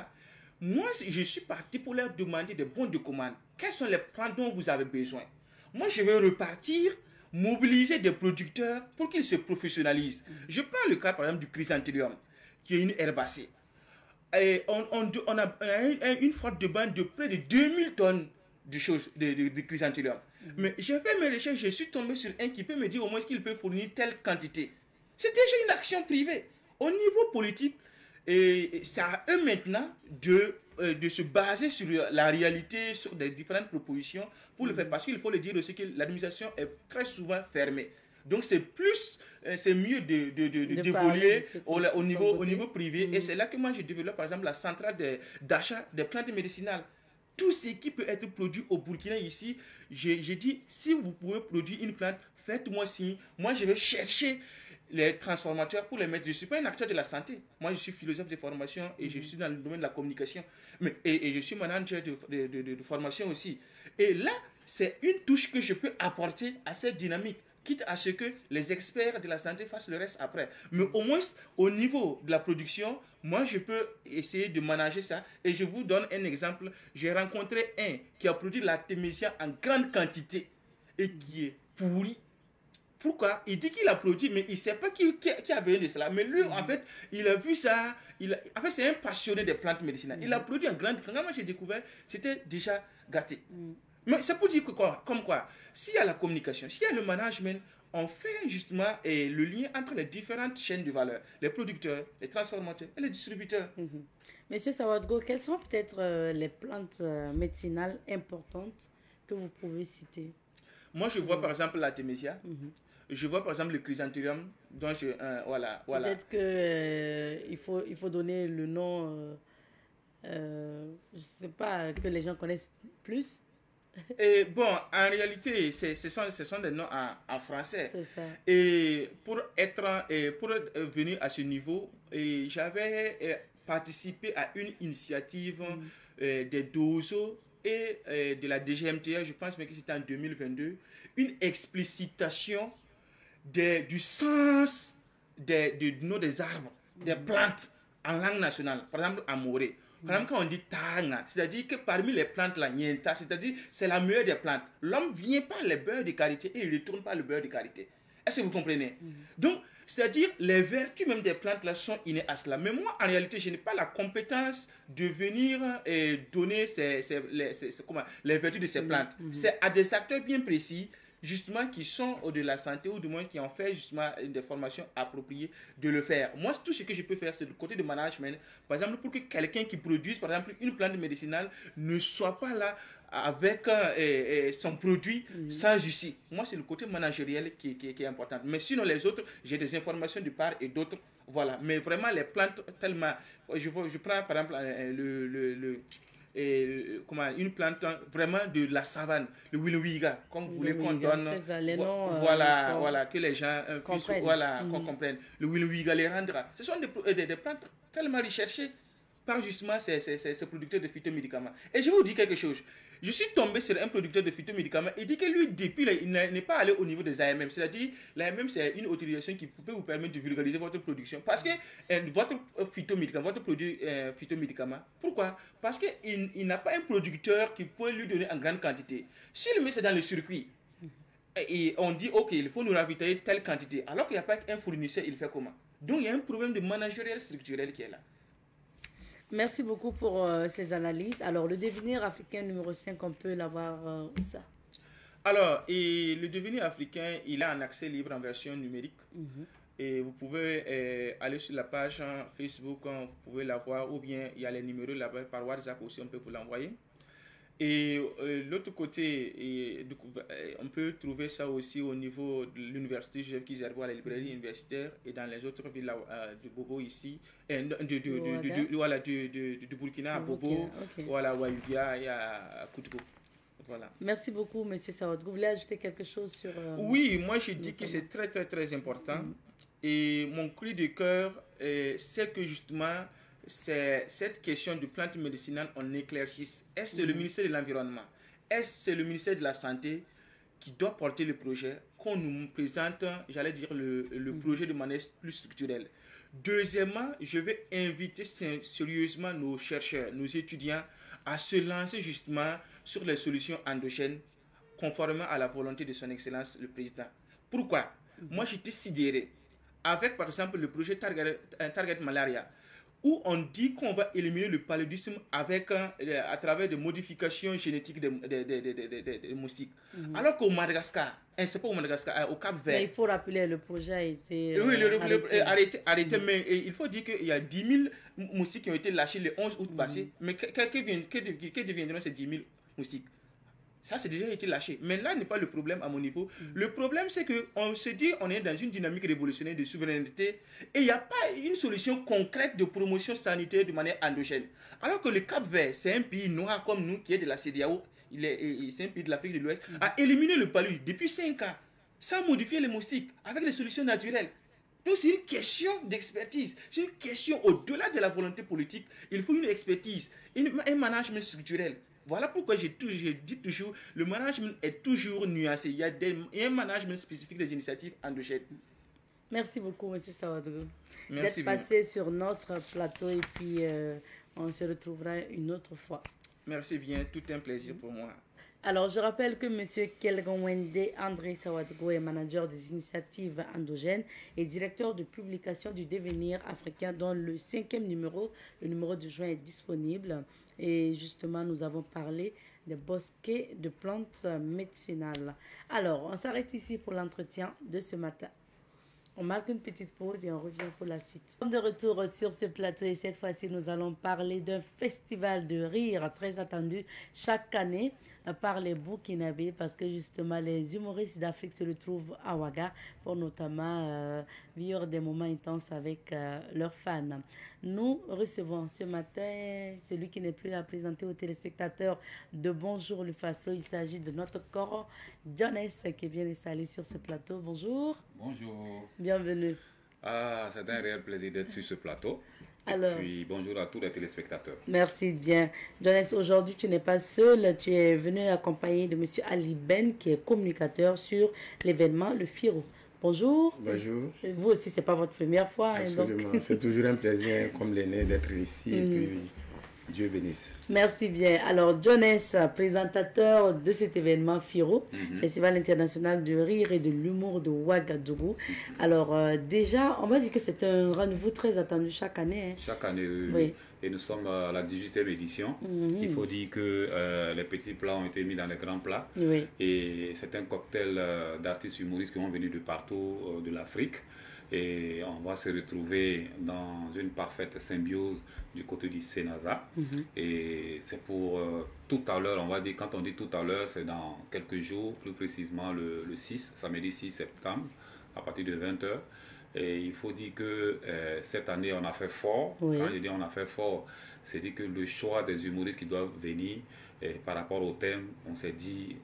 Moi, je suis parti pour leur demander des bons de commande. Quelles sont les plantes dont vous avez besoin? Moi, je vais repartir, mobiliser des producteurs pour qu'ils se professionnalisent. Je prends le cas, par exemple, du chrysanthellum, qui est une herbacée. Et on a une flotte de bandes de près de 2000 tonnes de chrysanthellum. Mais j'ai fait mes recherches, je suis tombé sur un qui peut me dire au moins qu'il peut fournir telle quantité. C'est déjà une action privée. Au niveau politique, et c'est à eux maintenant de se baser sur la réalité, sur des différentes propositions pour le faire. Parce qu'il faut le dire aussi que l'administration est très souvent fermée. Donc c'est mieux d'évoluer au niveau privé. Et c'est là que moi je développe par exemple la centrale d'achat des plantes médicinales. Tout ce qui peut être produit au Burkina ici, j'ai dit, si vous pouvez produire une plante, faites-moi signe. Moi je vais chercher les transformateurs pour les mettre. Je ne suis pas un acteur de la santé. Moi, je suis philosophe de formation et je suis dans le domaine de la communication. Et je suis manager de formation aussi. Et là, c'est une touche que je peux apporter à cette dynamique, quitte à ce que les experts de la santé fassent le reste après. Mais au moins, au niveau de la production, moi, je peux essayer de manager ça. Et je vous donne un exemple. J'ai rencontré un qui a produit la Témésia en grande quantité et qui est pourri. Pourquoi? Il dit qu'il a produit, mais il ne sait pas qui a besoin de cela. Mais lui, en fait, il a vu ça. En fait, c'est un passionné des plantes médicinales. Il a produit en grande. Quand moi j'ai découvert, c'était déjà gâté. Mais c'est pour dire que comme quoi, s'il y a la communication, s'il y a le management, on fait justement le lien entre les différentes chaînes de valeur, les producteurs, les transformateurs et les distributeurs. Monsieur Sawadgo, quelles sont peut-être les plantes médicinales importantes que vous pouvez citer? Moi, je vois par exemple la Témésia. Je vois par exemple le chrysanthellum, dont voilà. Peut-être que il faut donner le nom, je sais pas, que les gens connaissent plus. Et bon, en réalité, ce sont des noms en français. C'est ça. Et pour venir à ce niveau, j'avais participé à une initiative des DOSO et de la DGMTA, je pense que c'était en 2022, une explicitation du sens du nom des arbres, des plantes en langue nationale, par exemple en moré. Par exemple, quand on dit tanga, c'est-à-dire que parmi les plantes, la nienta, c'est-à-dire c'est la meilleure des plantes. L'homme vient par le beurre de karité et il retourne par le beurre de karité. Est-ce que vous comprenez? Donc, c'est-à-dire les vertus même des plantes là sont innées à cela. Mais moi, en réalité, je n'ai pas la compétence de venir donner les vertus de ces plantes. C'est à des acteurs bien précis, justement, qui sont de la santé ou du moins qui ont fait justement des formations appropriées de le faire. Moi, tout ce que je peux faire, c'est du côté de management. Par exemple, pour que quelqu'un qui produise, par exemple, une plante médicinale ne soit pas là avec son produit sans justice. Moi, c'est le côté managériel qui est important. Mais sinon, les autres, j'ai des informations de part et d'autre. Voilà. Mais vraiment, les plantes, tellement... Je prends, par exemple, une plante vraiment de la savane, le Wilwiga, comme vous voulez qu'on donne, voilà, que les gens comprennent. Qu'on comprenne. Le Wilwiga les rendra. Ce sont des plantes tellement recherchées par justement ces producteurs de phytomédicaments. Et je vais vous dire quelque chose. Je suis tombé sur un producteur de phytomédicaments et dit que lui, depuis, il n'est pas allé au niveau des AMM. C'est-à-dire, l'AMM, c'est une autorisation qui peut vous permettre de vulgariser votre production. Parce que votre phytomédicament, votre produit phytomédicament, pourquoi? Parce qu'il n'a pas un producteur qui peut lui donner en grande quantité. S'il met ça dans le circuit, et on dit, OK, il faut nous ravitailler telle quantité, alors qu'il n'y a pas un fournisseur, il fait comment? Donc, il y a un problème de managériel structurel qui est là. Merci beaucoup pour ces analyses. Alors, le devenir africain numéro 5, on peut l'avoir où ça? Alors, le devenir africain, il a un accès libre en version numérique. Et vous pouvez aller sur la page Facebook, vous pouvez la voir, ou bien il y a les numéros là-bas par WhatsApp aussi, on peut vous l'envoyer. Et l'autre côté, on peut trouver ça aussi au niveau de l'université Joseph Kizerbo à la librairie universitaire et dans les autres villes de Bobo ici, du Burkina à Bobo, voilà, Wayugia et à Koutoukou. Voilà. Merci beaucoup, M. Sawadgo. Vous voulez ajouter quelque chose sur... Oui, moi je dis que c'est très très très important. Et mon cri de cœur, c'est que justement, c'est cette question de plantes médicinales, on éclaircisse. Est-ce le ministère de l'Environnement? Est-ce le ministère de la Santé qui doit porter le projet, qu'on nous présente, j'allais dire, le projet de manière plus structurelle? Deuxièmement, je vais inviter sérieusement nos chercheurs, nos étudiants à se lancer justement sur les solutions endogènes conformément à la volonté de son Excellence le Président. Pourquoi? Moi, j'étais sidéré avec, par exemple, le projet Target Malaria, où on dit qu'on va éliminer le paludisme avec, à travers des modifications génétiques des moustiques. Alors qu'au Madagascar, c'est pas au Madagascar, au Cap-Vert. Il faut rappeler, le projet a été arrêté, mais il faut dire qu'il y a 10 000 moustiques qui ont été lâchés le 11 août passé. Mais que deviendront ces 10 000 moustiques? Ça, c'est déjà été lâché. Mais là n'est pas le problème à mon niveau. Le problème, c'est qu'on se dit on est dans une dynamique révolutionnaire de souveraineté et il n'y a pas une solution concrète de promotion sanitaire de manière endogène. Alors que le Cap-Vert, c'est un pays noir comme nous qui est de la CEDEAO, c'est un pays de l'Afrique de l'Ouest, a éliminé le palud depuis 5 ans sans modifier les moustiques avec des solutions naturelles. Donc c'est une question d'expertise, c'est une question au-delà de la volonté politique. Il faut une expertise, un management structurel. Voilà pourquoi j'ai dit toujours, le management est toujours nuancé. Il y a un management spécifique des initiatives endogènes. Merci beaucoup, M. Sawadou, d'être passé sur notre plateau et puis on se retrouvera une autre fois. Merci bien, tout un plaisir pour moi. Alors, je rappelle que M. Kelgongwende André Sawadou est manager des initiatives endogènes et directeur de publication du Devenir africain dont le 5e numéro, le numéro de juin, est disponible. Et justement, nous avons parlé des bosquets de plantes médicinales. Alors, on s'arrête ici pour l'entretien de ce matin. On marque une petite pause et on revient pour la suite. De retour sur ce plateau et cette fois-ci, nous allons parler d'un festival de rire très attendu chaque année par les Burkinabés parce que justement les humoristes d'Afrique se retrouvent à Ouaga pour notamment vivre des moments intenses avec leurs fans. Nous recevons ce matin celui qui n'est plus à présenter aux téléspectateurs de Bonjour le Faso. Il s'agit de notre Koro Jones qui vient d'installer sur ce plateau. Bonjour. Bonjour. Bienvenue. C'est un réel plaisir d'être sur ce plateau. Alors, et puis bonjour à tous les téléspectateurs. Merci bien. Jonas, aujourd'hui tu n'es pas seul, tu es venu accompagné de M. Ali Ben qui est communicateur sur l'événement Le Firo. Bonjour. Bonjour. Vous aussi, ce n'est pas votre première fois. Absolument, donc... c'est toujours un plaisir comme l'aîné d'être ici et puis Dieu bénisse. Merci bien. Alors, Jonas, présentateur de cet événement FIRO, Festival international de rire et de l'humour de Ouagadougou. Alors, déjà, on va dire que c'est un rendez-vous très attendu chaque année. Hein. Chaque année, oui. Et nous sommes à la 18e édition. Il faut dire que les petits plats ont été mis dans les grands plats. Oui. Et c'est un cocktail d'artistes humoristes qui vont venir de partout de l'Afrique. Et on va se retrouver dans une parfaite symbiose du côté du Sénasa. Et c'est pour tout à l'heure, on va dire, quand on dit tout à l'heure, c'est dans quelques jours, plus précisément le 6, samedi 6 septembre, à partir de 20h. Et il faut dire que cette année, on a fait fort. Oui. Quand je dis on a fait fort, c'est dire que le choix des humoristes qui doivent venir, par rapport au thème, on s'est dit,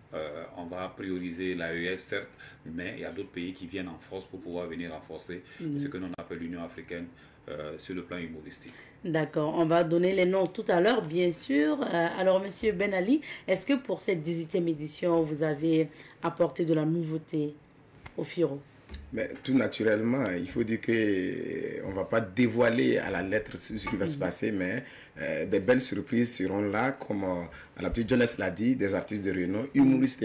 on va prioriser l'AES, certes, mais il y a d'autres pays qui viennent en force pour pouvoir venir renforcer ce que l'on appelle l'Union africaine sur le plan humoristique. D'accord, on va donner les noms tout à l'heure, bien sûr. Alors, Monsieur Ben Ali, est-ce que pour cette 18e édition, vous avez apporté de la nouveauté au FIRO? Mais tout naturellement, il faut dire qu'on ne va pas dévoiler à la lettre ce qui va se passer, mais des belles surprises seront là, comme la petite jeunesse l'a dit, des artistes de renom, humoristes,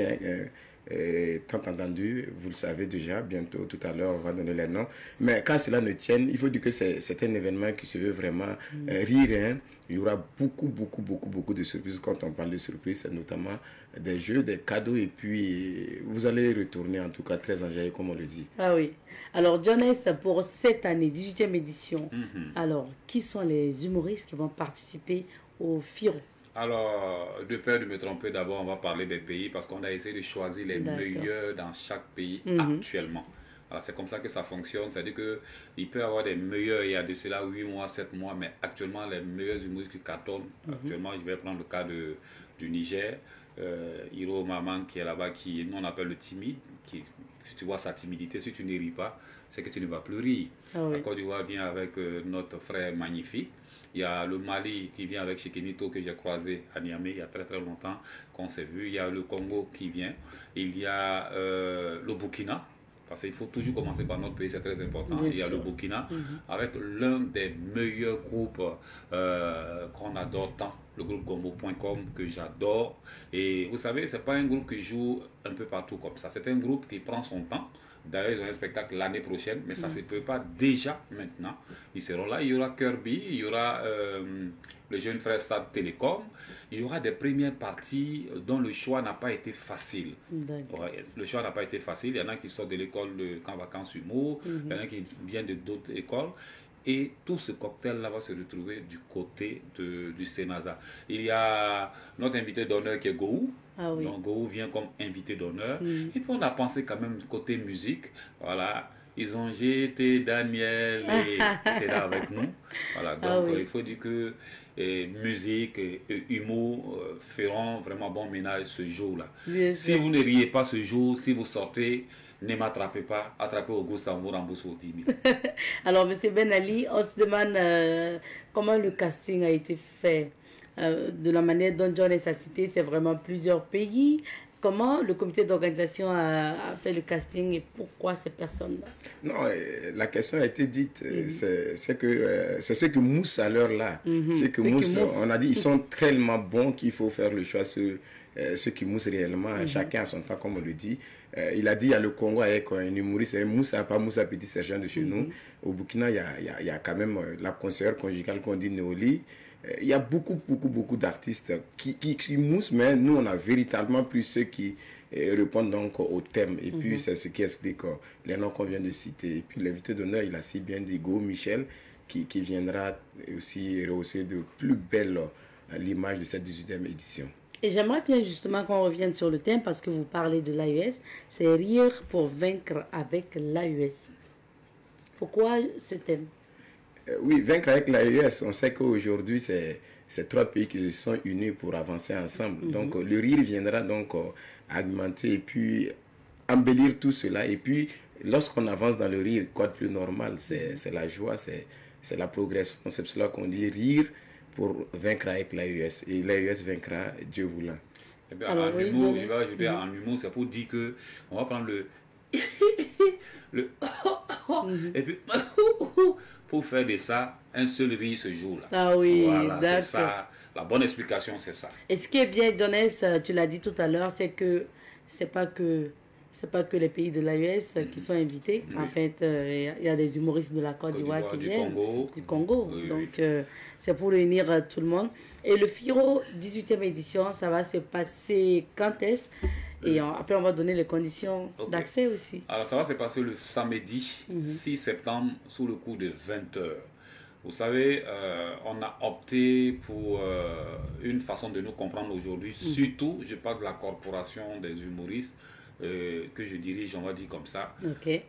tant entendu, vous le savez déjà, bientôt, tout à l'heure, on va donner les noms. Mais quand cela ne tienne, il faut dire que c'est un événement qui se veut vraiment rire. Hein. Il y aura beaucoup de surprises. Quand on parle de surprises, c'est notamment des jeux, des cadeaux, et puis vous allez retourner en tout cas très enjaillé, comme on le dit. Ah oui. Alors, Jonas, pour cette année, 18e édition, alors, qui sont les humoristes qui vont participer au FIRO? Alors, de peur de me tromper, d'abord, on va parler des pays parce qu'on a essayé de choisir les meilleurs dans chaque pays actuellement. Alors, c'est comme ça que ça fonctionne. C'est-à-dire qu'il peut y avoir des meilleurs il y a de cela 8 mois, 7 mois, mais actuellement, les meilleurs humoristes qui cartonnent. Actuellement, je vais prendre le cas du Niger. Hiro Maman qui est là-bas, qui nous on appelle le timide. Qui, si tu vois sa timidité, si tu ne ris pas, c'est que tu ne vas plus rire. La Côte d'Ivoire vient avec notre frère magnifique. Il y a le Mali qui vient avec Chekenito que j'ai croisé à Niamey il y a très longtemps qu'on s'est vu. Il y a le Congo qui vient. Il y a le Burkina parce qu'il faut toujours commencer par notre pays, c'est très important. Bien Il y a sûr. le Burkina, avec l'un des meilleurs groupes qu'on adore tant, le groupe Gombo.com, que j'adore. Et vous savez, c'est pas un groupe qui joue un peu partout comme ça. C'est un groupe qui prend son temps. D'ailleurs, ils ont un spectacle l'année prochaine, mais ça se prépare déjà maintenant. Ils seront là. Il y aura Kirby, il y aura le jeune frère Stade Télécom. Il y aura des premières parties dont le choix n'a pas été facile. Ouais, le choix n'a pas été facile. Il y en a qui sortent de l'école de Camp Vacances Humour, il y en a qui viennent de d'autres écoles. Et tout ce cocktail-là va se retrouver du côté du Sénasa. Il y a notre invité d'honneur qui est Gou. Ah oui. Donc Gou vient comme invité d'honneur. Et puis on a pensé quand même côté musique. Voilà. Ils ont jeté Daniel et c'est là avec nous. Voilà. Donc il faut dire que musique et humour feront vraiment bon ménage ce jour-là. Si vous ne riez pas ce jour, si vous sortez, ne m'attrapez pas, attrapez Auguste, on vous rembourse vos 10 000. Alors, M. Ben Ali, on se demande comment le casting a été fait. De la manière dont John a cité, c'est vraiment plusieurs pays. Comment le comité d'organisation a fait le casting et pourquoi ces personnes-là? Non, la question a été dite. C'est ce que Mousse à l'heure là. C'est que Mousse, on a dit, ils sont tellement bons qu'il faut faire le choix sur ceux qui moussent réellement. Chacun a son temps, comme on le dit. Il a dit, il y a le Congo avec un humoriste, Moussa, pas Moussa Petit Sergent de chez nous. Au Burkina, il y a quand même la conseillère conjugale qu'on dit Néoli. Il y a beaucoup d'artistes qui moussent, mais nous, on a véritablement plus ceux qui répondent donc au thème. Et puis, c'est ce qui explique les noms qu'on vient de citer. Et puis, l'invité d'honneur, il a si bien dit Go Michel, qui viendra aussi rehausser de plus belle l'image de cette 18e édition. Et j'aimerais bien justement qu'on revienne sur le thème parce que vous parlez de l'AES. C'est rire pour vaincre avec l'AES. Pourquoi ce thème? Oui, vaincre avec l'AES, on sait qu'aujourd'hui, c'est 3 pays qui se sont unis pour avancer ensemble. Donc, le rire viendra donc augmenter et puis embellir tout cela. Et puis, lorsqu'on avance dans le rire, quoi de plus normal? C'est la joie, c'est la progression. C'est pour cela qu'on dit rire pour vaincre avec l'AES. Et l'AES vaincra, Dieu voulant. Eh bien, alors, en humour, je vais ajouter en humour, c'est pour dire que on va prendre le et puis pour faire de ça un seul rire ce jour-là. Ah oui, voilà, d'accord. c'est ça. La bonne explication, c'est ça. Et ce qui est bien, Donès, tu l'as dit tout à l'heure, c'est que c'est pas que les pays de l'AES qui sont invités. Oui. En fait, il y a des humoristes de la Côte d'Ivoire qui viennent. Du Congo. Oui, donc, c'est pour réunir tout le monde. Et le FIRO 18e édition, ça va se passer quand est-ce? Et après, on va donner les conditions d'accès aussi. Alors, ça va se passer le samedi 6 septembre sous le coup de 20h. Vous savez, on a opté pour une façon de nous comprendre aujourd'hui. Surtout, je parle de la corporation des humoristes que je dirige, on va dire comme ça.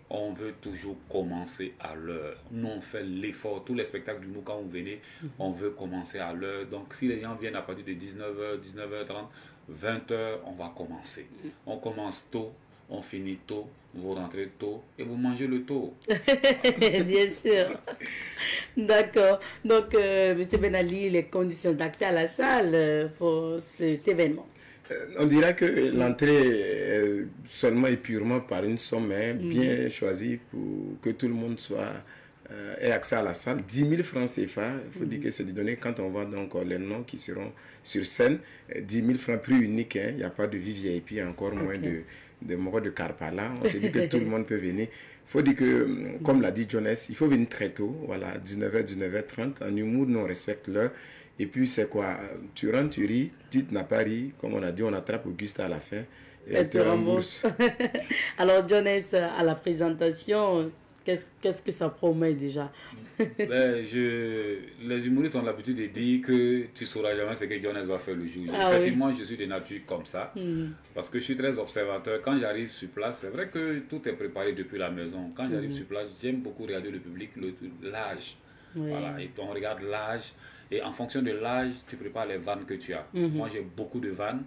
On veut toujours commencer à l'heure. Nous, on fait l'effort. Tous les spectacles d'humour, quand vous venez, on veut commencer à l'heure. Donc, si les gens viennent à partir de 19h, 19h30, 20h, on va commencer. On commence tôt, on finit tôt, vous rentrez tôt et vous mangez le tôt. Bien sûr. D'accord. Donc, M. Ben Ali, les conditions d'accès à la salle pour cet événement. On dira que l'entrée seulement et purement par une somme bien choisie pour que tout le monde ait accès à la salle. 10 000 francs CFA, il faut dire que c'est donné quand on voit donc les noms qui seront sur scène. 10 000 francs prix unique, il n'y a pas de VIP, encore moins de Carpala. On se dit que tout le monde peut venir. Il faut dire que, comme l'a dit Jonas, il faut venir très tôt, voilà, 19h, 19h30. En humour, nous on respecte l'heure. Et puis c'est quoi? Tu rentres, tu ris, tu n'as pas ri. Comme on a dit, on attrape Auguste à la fin et elle te rembourse. Alors Jonas, à la présentation, qu'est-ce que ça promet déjà? Les humoristes ont l'habitude de dire que tu ne sauras jamais ce que Jonas va faire le jour. Effectivement, je suis de nature comme ça. Parce que je suis très observateur. Quand j'arrive sur place, c'est vrai que tout est préparé depuis la maison. Quand j'arrive sur place, j'aime beaucoup regarder le public, l'âge. Voilà, et on regarde l'âge. Et en fonction de l'âge, tu prépares les vannes que tu as. Moi, j'ai beaucoup de vannes.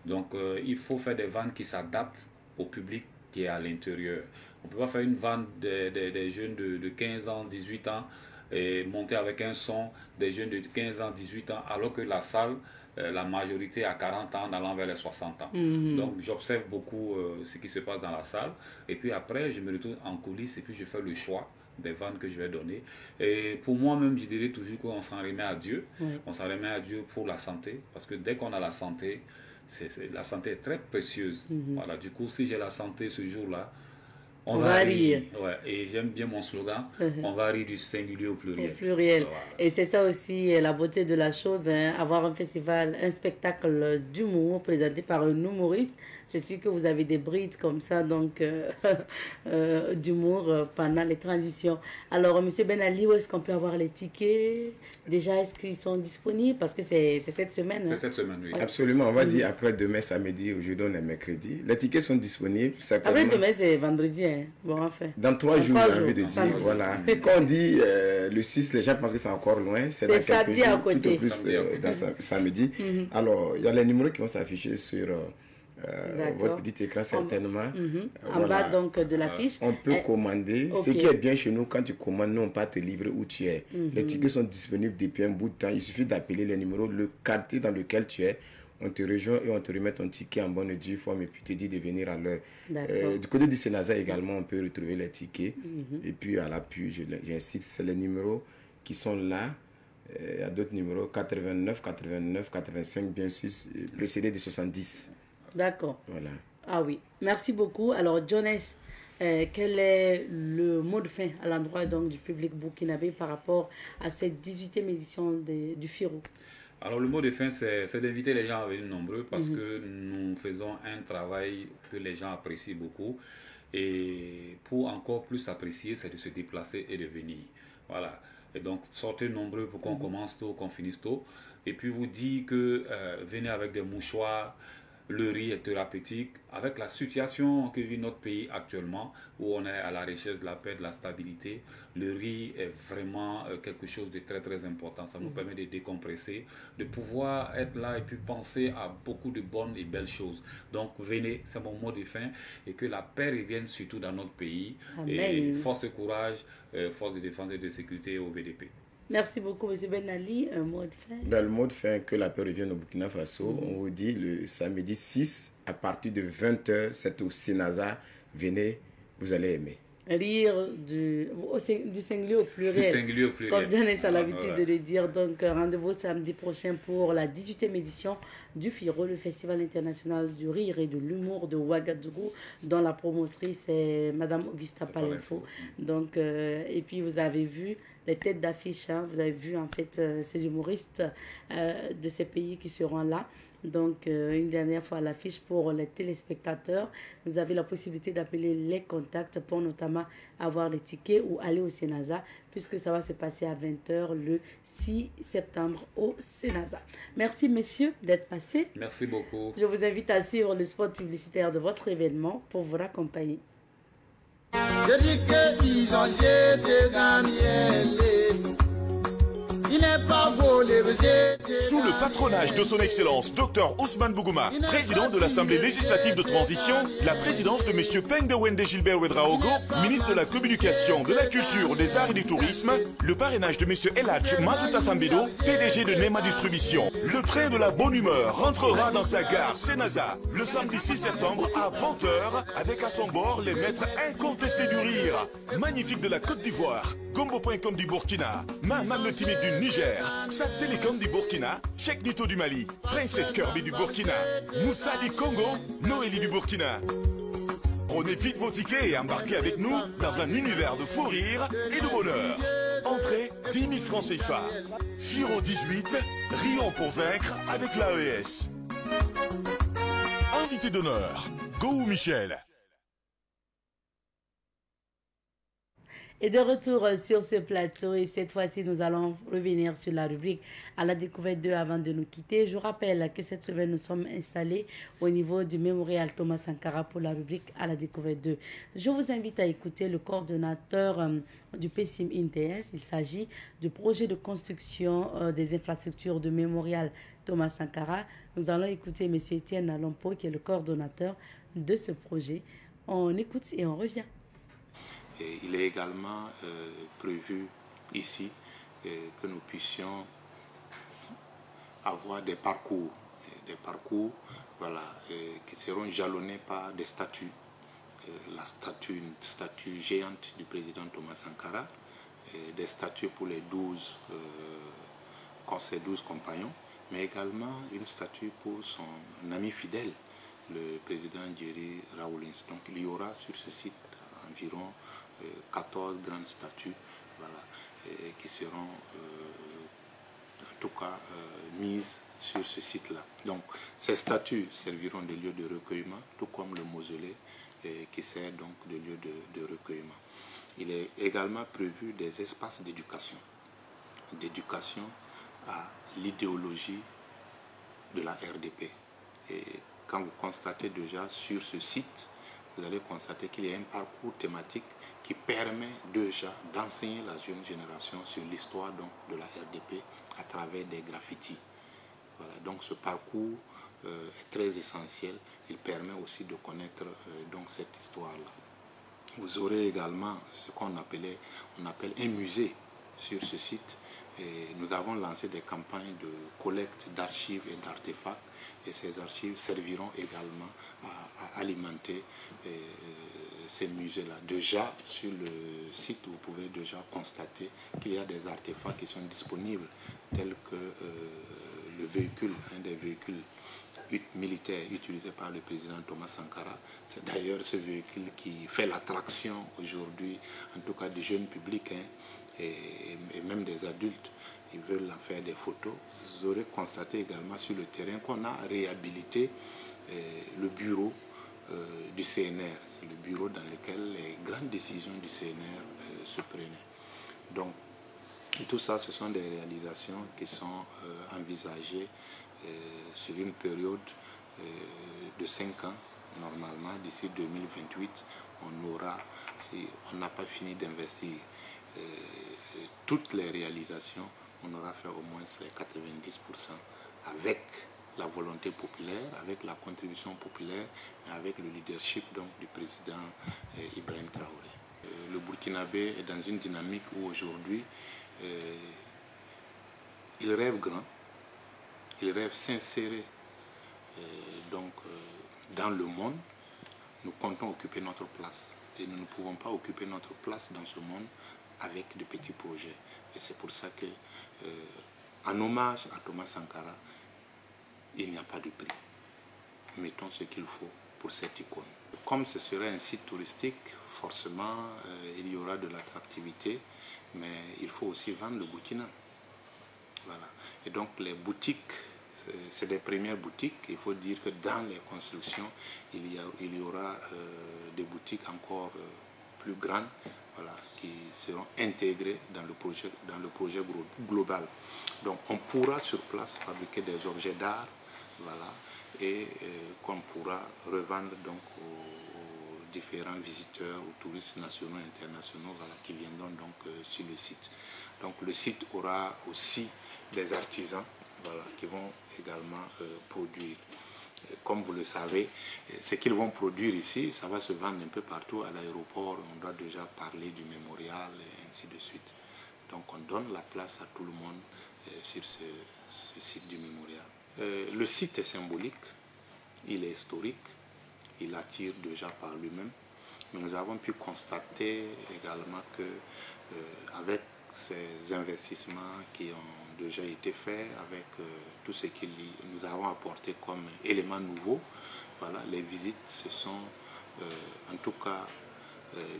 Donc, il faut faire des vannes qui s'adaptent au public qui est à l'intérieur. On ne peut pas faire une vanne des jeunes de 15 ans, 18 ans et monter avec un son des jeunes de 15 ans, 18 ans, alors que la salle la majorité à 40 ans allant vers les 60 ans. Donc j'observe beaucoup ce qui se passe dans la salle. Et puis après, je me retrouve en coulisses et puis je fais le choix des ventes que je vais donner. Et pour moi-même, je dirais toujours qu'on s'en remet à Dieu. On s'en remet à Dieu pour la santé. Parce que dès qu'on a la santé, la santé est très précieuse. Voilà, du coup, si j'ai la santé ce jour-là, on va rire. Ouais, et j'aime bien mon slogan, on va rire du singulier au pluriel. Au pluriel. Voilà. Et c'est ça aussi la beauté de la chose, hein, avoir un festival, un spectacle d'humour présenté par un humoriste. C'est sûr que vous avez des brides comme ça, donc d'humour pendant les transitions. Alors, M. Ben Ali, où est-ce qu'on peut avoir les tickets? Déjà, est-ce qu'ils sont disponibles? Parce que c'est cette semaine. C'est cette semaine, oui. Absolument, on va dire après-demain, samedi, aujourd'hui, on est mercredi. Les tickets sont disponibles. Après-demain, c'est vendredi. Hein. Bon, enfin. Dans 3 jours, j'ai envie de dire. Voilà. Quand on dit le 6, les gens pensent que c'est encore loin. C'est dans samedi quelques jours, à côté. Tout au plus dans samedi. Alors, il y a les numéros qui vont s'afficher sur votre petit écran, certainement. En bas donc de l'affiche. On peut commander. Ce qui est bien chez nous, quand tu commandes, nous, on peut te livrer où tu es. Les tickets sont disponibles depuis un bout de temps. Il suffit d'appeler les numéros, le quartier dans lequel tu es. On te rejoint et on te remet ton ticket en bonne et due forme et puis te dit de venir à l'heure. Du côté du Sénasa également, on peut retrouver les tickets. Et puis à l'appui, j'insiste, c'est les numéros qui sont là. Il y a d'autres numéros, 89, 89, 85, bien sûr, précédés de 70. D'accord. Voilà. Ah oui, merci beaucoup. Alors, Jones, quel est le mot de fin à l'endroit donc du public burkinabé par rapport à cette 18e édition du FIRO? Alors le mot de fin, c'est d'inviter les gens à venir nombreux parce que nous faisons un travail que les gens apprécient beaucoup. Et pour encore plus apprécier, c'est de se déplacer et de venir. Voilà. Et donc, sortez nombreux pour qu'on commence tôt, qu'on finisse tôt. Et puis vous dites que venez avec des mouchoirs. Le riz est thérapeutique. Avec la situation que vit notre pays actuellement, où on est à la recherche de la paix, de la stabilité, le riz est vraiment quelque chose de très très important. Ça nous permet de décompresser, de pouvoir être là et puis penser à beaucoup de bonnes et belles choses. Donc venez, c'est mon mot de fin, et que la paix revienne surtout dans notre pays. Amen. Et force et courage, force de défense et de sécurité au VDP. Merci beaucoup, M. Ben Ali. Un mot de fin. Dans le mot de fin, que la paix revienne au Burkina Faso, on vous dit le samedi 6, à partir de 20h, c'est au Sénasa. Venez, vous allez aimer. Rire du singulier au pluriel. Du singulier au pluriel. Comme Jones a l'habitude de le dire. Donc, rendez-vous samedi prochain pour la 18e édition du FIRO, le Festival international du rire et de l'humour de Ouagadougou, dont la promotrice est Madame Augusta Palenfo. Donc, et puis, vous avez vu les têtes d'affiche. Hein, vous avez vu, en fait, ces humoristes de ces pays qui seront là. Donc, une dernière fois à l'affiche pour les téléspectateurs. Vous avez la possibilité d'appeler les contacts pour notamment avoir les tickets ou aller au Sénasa, puisque ça va se passer à 20h le 6 septembre au Sénasa. Merci, messieurs, d'être passés. Merci beaucoup. Je vous invite à suivre le spot publicitaire de votre événement pour vous raccompagner. Je dis qu'ils ont jeté Daniel. Il n'est pas volé, sous le patronage de son Excellence Dr Ousmane Bougouma, président de l'Assemblée législative de transition, la présidence de M. Peng de Wende Gilbert Ouedraogo, ministre de la Communication, de la Culture, des Arts et du Tourisme, le parrainage de M. Eladj Mazouta Sambedo, PDG de Nema Distribution. Le train de la bonne humeur rentrera dans sa gare Sénasa le samedi 6 septembre à 20h avec à son bord les maîtres incontestés du rire. Magnifique de la Côte d'Ivoire, Gombo.com du Burkina, Maman le timide du Niger, Sat Télécom du Burkina, Cheikh Nito du Mali, Princess Kirby du Burkina, Moussa du Congo, Noélie du Burkina. Prenez vite vos tickets et embarquez avec nous dans un univers de fou rire et de bonheur. Entrée 10 000 francs CFA. FIRO 18, rions pour vaincre avec l'AES. Invité d'honneur, Gou Michel. Et de retour sur ce plateau, et cette fois-ci, nous allons revenir sur la rubrique à la découverte 2 avant de nous quitter. Je rappelle que cette semaine, nous sommes installés au niveau du mémorial Thomas Sankara pour la rubrique à la découverte 2. Je vous invite à écouter le coordonnateur du PSIM INTS. Il s'agit du projet de construction des infrastructures du mémorial Thomas Sankara. Nous allons écouter M. Étienne Alompo, qui est le coordonnateur de ce projet. On écoute et on revient. Et il est également prévu ici que nous puissions avoir des parcours voilà, qui seront jalonnés par des statues. Une statue géante du président Thomas Sankara, des statues pour les 12 compagnons, mais également une statue pour son ami fidèle, le président Jerry Rawlings. Donc il y aura sur ce site environ 14 grandes statues, voilà, qui seront en tout cas mises sur ce site-là. Donc ces statues serviront de lieu de recueillement, tout comme le mausolée qui sert donc de lieu de recueillement. Il est également prévu des espaces d'éducation à l'idéologie de la RDP. Et quand vous constatez déjà sur ce site, vous allez constater qu'il y a un parcours thématique qui permet déjà d'enseigner la jeune génération sur l'histoire donc de la RDP à travers des graffitis. Voilà, donc ce parcours est très essentiel. Il permet aussi de connaître donc cette histoire-là. Vous aurez également ce qu'on appelle un musée sur ce site. Et nous avons lancé des campagnes de collecte d'archives et d'artefacts, et ces archives serviront également à alimenter ces musées-là. Déjà, sur le site, vous pouvez déjà constater qu'il y a des artefacts qui sont disponibles, tels que le véhicule, un des véhicules militaire utilisé par le président Thomas Sankara. C'est d'ailleurs ce véhicule qui fait l'attraction aujourd'hui, en tout cas du jeune public, hein, et même des adultes. Ils veulent en faire des photos. Vous aurez constaté également sur le terrain qu'on a réhabilité le bureau du CNR. C'est le bureau dans lequel les grandes décisions du CNR se prenaient. Donc, et tout ça, ce sont des réalisations qui sont envisagées sur une période de 5 ans. Normalement, d'ici 2028, on aura, si on n'a pas fini d'investir toutes les réalisations, on aura fait au moins les 90% avec la volonté populaire, avec la contribution populaire, mais avec le leadership donc, du président Ibrahim Traoré. Le Burkinabé est dans une dynamique où aujourd'hui, il rêve grand, il rêve s'insérer dans le monde. Nous comptons occuper notre place et nous ne pouvons pas occuper notre place dans ce monde avec de petits projets. Et c'est pour ça que, en hommage à Thomas Sankara, il n'y a pas de prix. Mettons ce qu'il faut pour cette icône. Comme ce serait un site touristique, forcément, il y aura de l'attractivité, mais il faut aussi vendre le Burkina. Voilà. Et donc les boutiques, c'est des premières boutiques. Il faut dire que dans les constructions, il y aura des boutiques encore plus grandes, voilà, qui seront intégrées dans le projet global. Donc on pourra sur place fabriquer des objets d'art, voilà, et qu'on pourra revendre donc aux différents visiteurs, aux touristes nationaux et internationaux, voilà, qui viendront donc sur le site. Donc le site aura aussi des artisans, voilà, qui vont également produire. Comme vous le savez, ce qu'ils vont produire ici, ça va se vendre un peu partout à l'aéroport. On doit déjà parler du mémorial et ainsi de suite. Donc on donne la place à tout le monde sur ce site du mémorial. Le site est symbolique, il est historique, il attire déjà par lui-même. Mais nous avons pu constater également que avec ces investissements qui ont déjà été faits, avec tout ce que nous avons apporté comme éléments nouveaux, voilà, les visites se sont en tout cas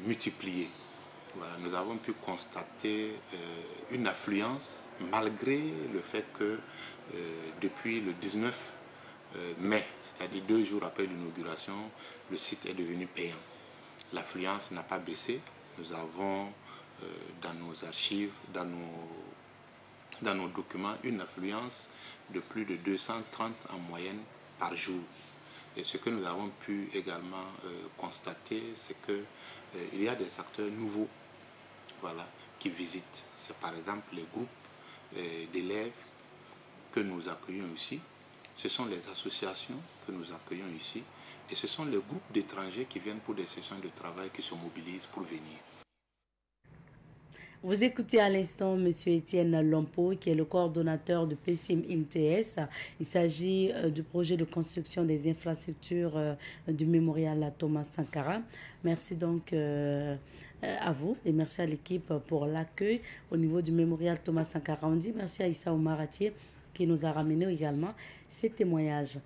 multipliées. Voilà, nous avons pu constater une affluence malgré le fait que depuis le 19 mai, c'est-à-dire 2 jours après l'inauguration, le site est devenu payant. L'affluence n'a pas baissé. Nous avons dans nos archives, dans nos documents, une affluence de plus de 230 en moyenne par jour. Et ce que nous avons pu également constater, c'est qu'il y a des acteurs nouveaux, voilà, qui visitent. C'est par exemple les groupes d'élèves que nous accueillons ici. Ce sont les associations que nous accueillons ici. Et ce sont les groupes d'étrangers qui viennent pour des sessions de travail qui se mobilisent pour venir. Vous écoutez à l'instant M. Étienne Lompo, qui est le coordonnateur de PSIM INTS. Il s'agit du projet de construction des infrastructures du mémorial Thomas Sankara. Merci donc à vous et merci à l'équipe pour l'accueil au niveau du mémorial Thomas Sankara. On dit merci à Issa Oumaratier qui nous a ramené également ces témoignages.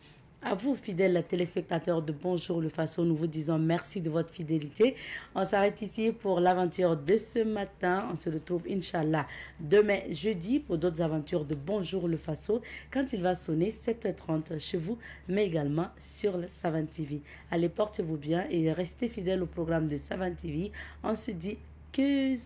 À vous, fidèles téléspectateurs de Bonjour le Faso, nous vous disons merci de votre fidélité. On s'arrête ici pour l'aventure de ce matin. On se retrouve, Inch'Allah, demain jeudi pour d'autres aventures de Bonjour le Faso quand il va sonner 7h30 chez vous, mais également sur le Savane TV. Allez, portez-vous bien et restez fidèles au programme de Savane TV. On se dit que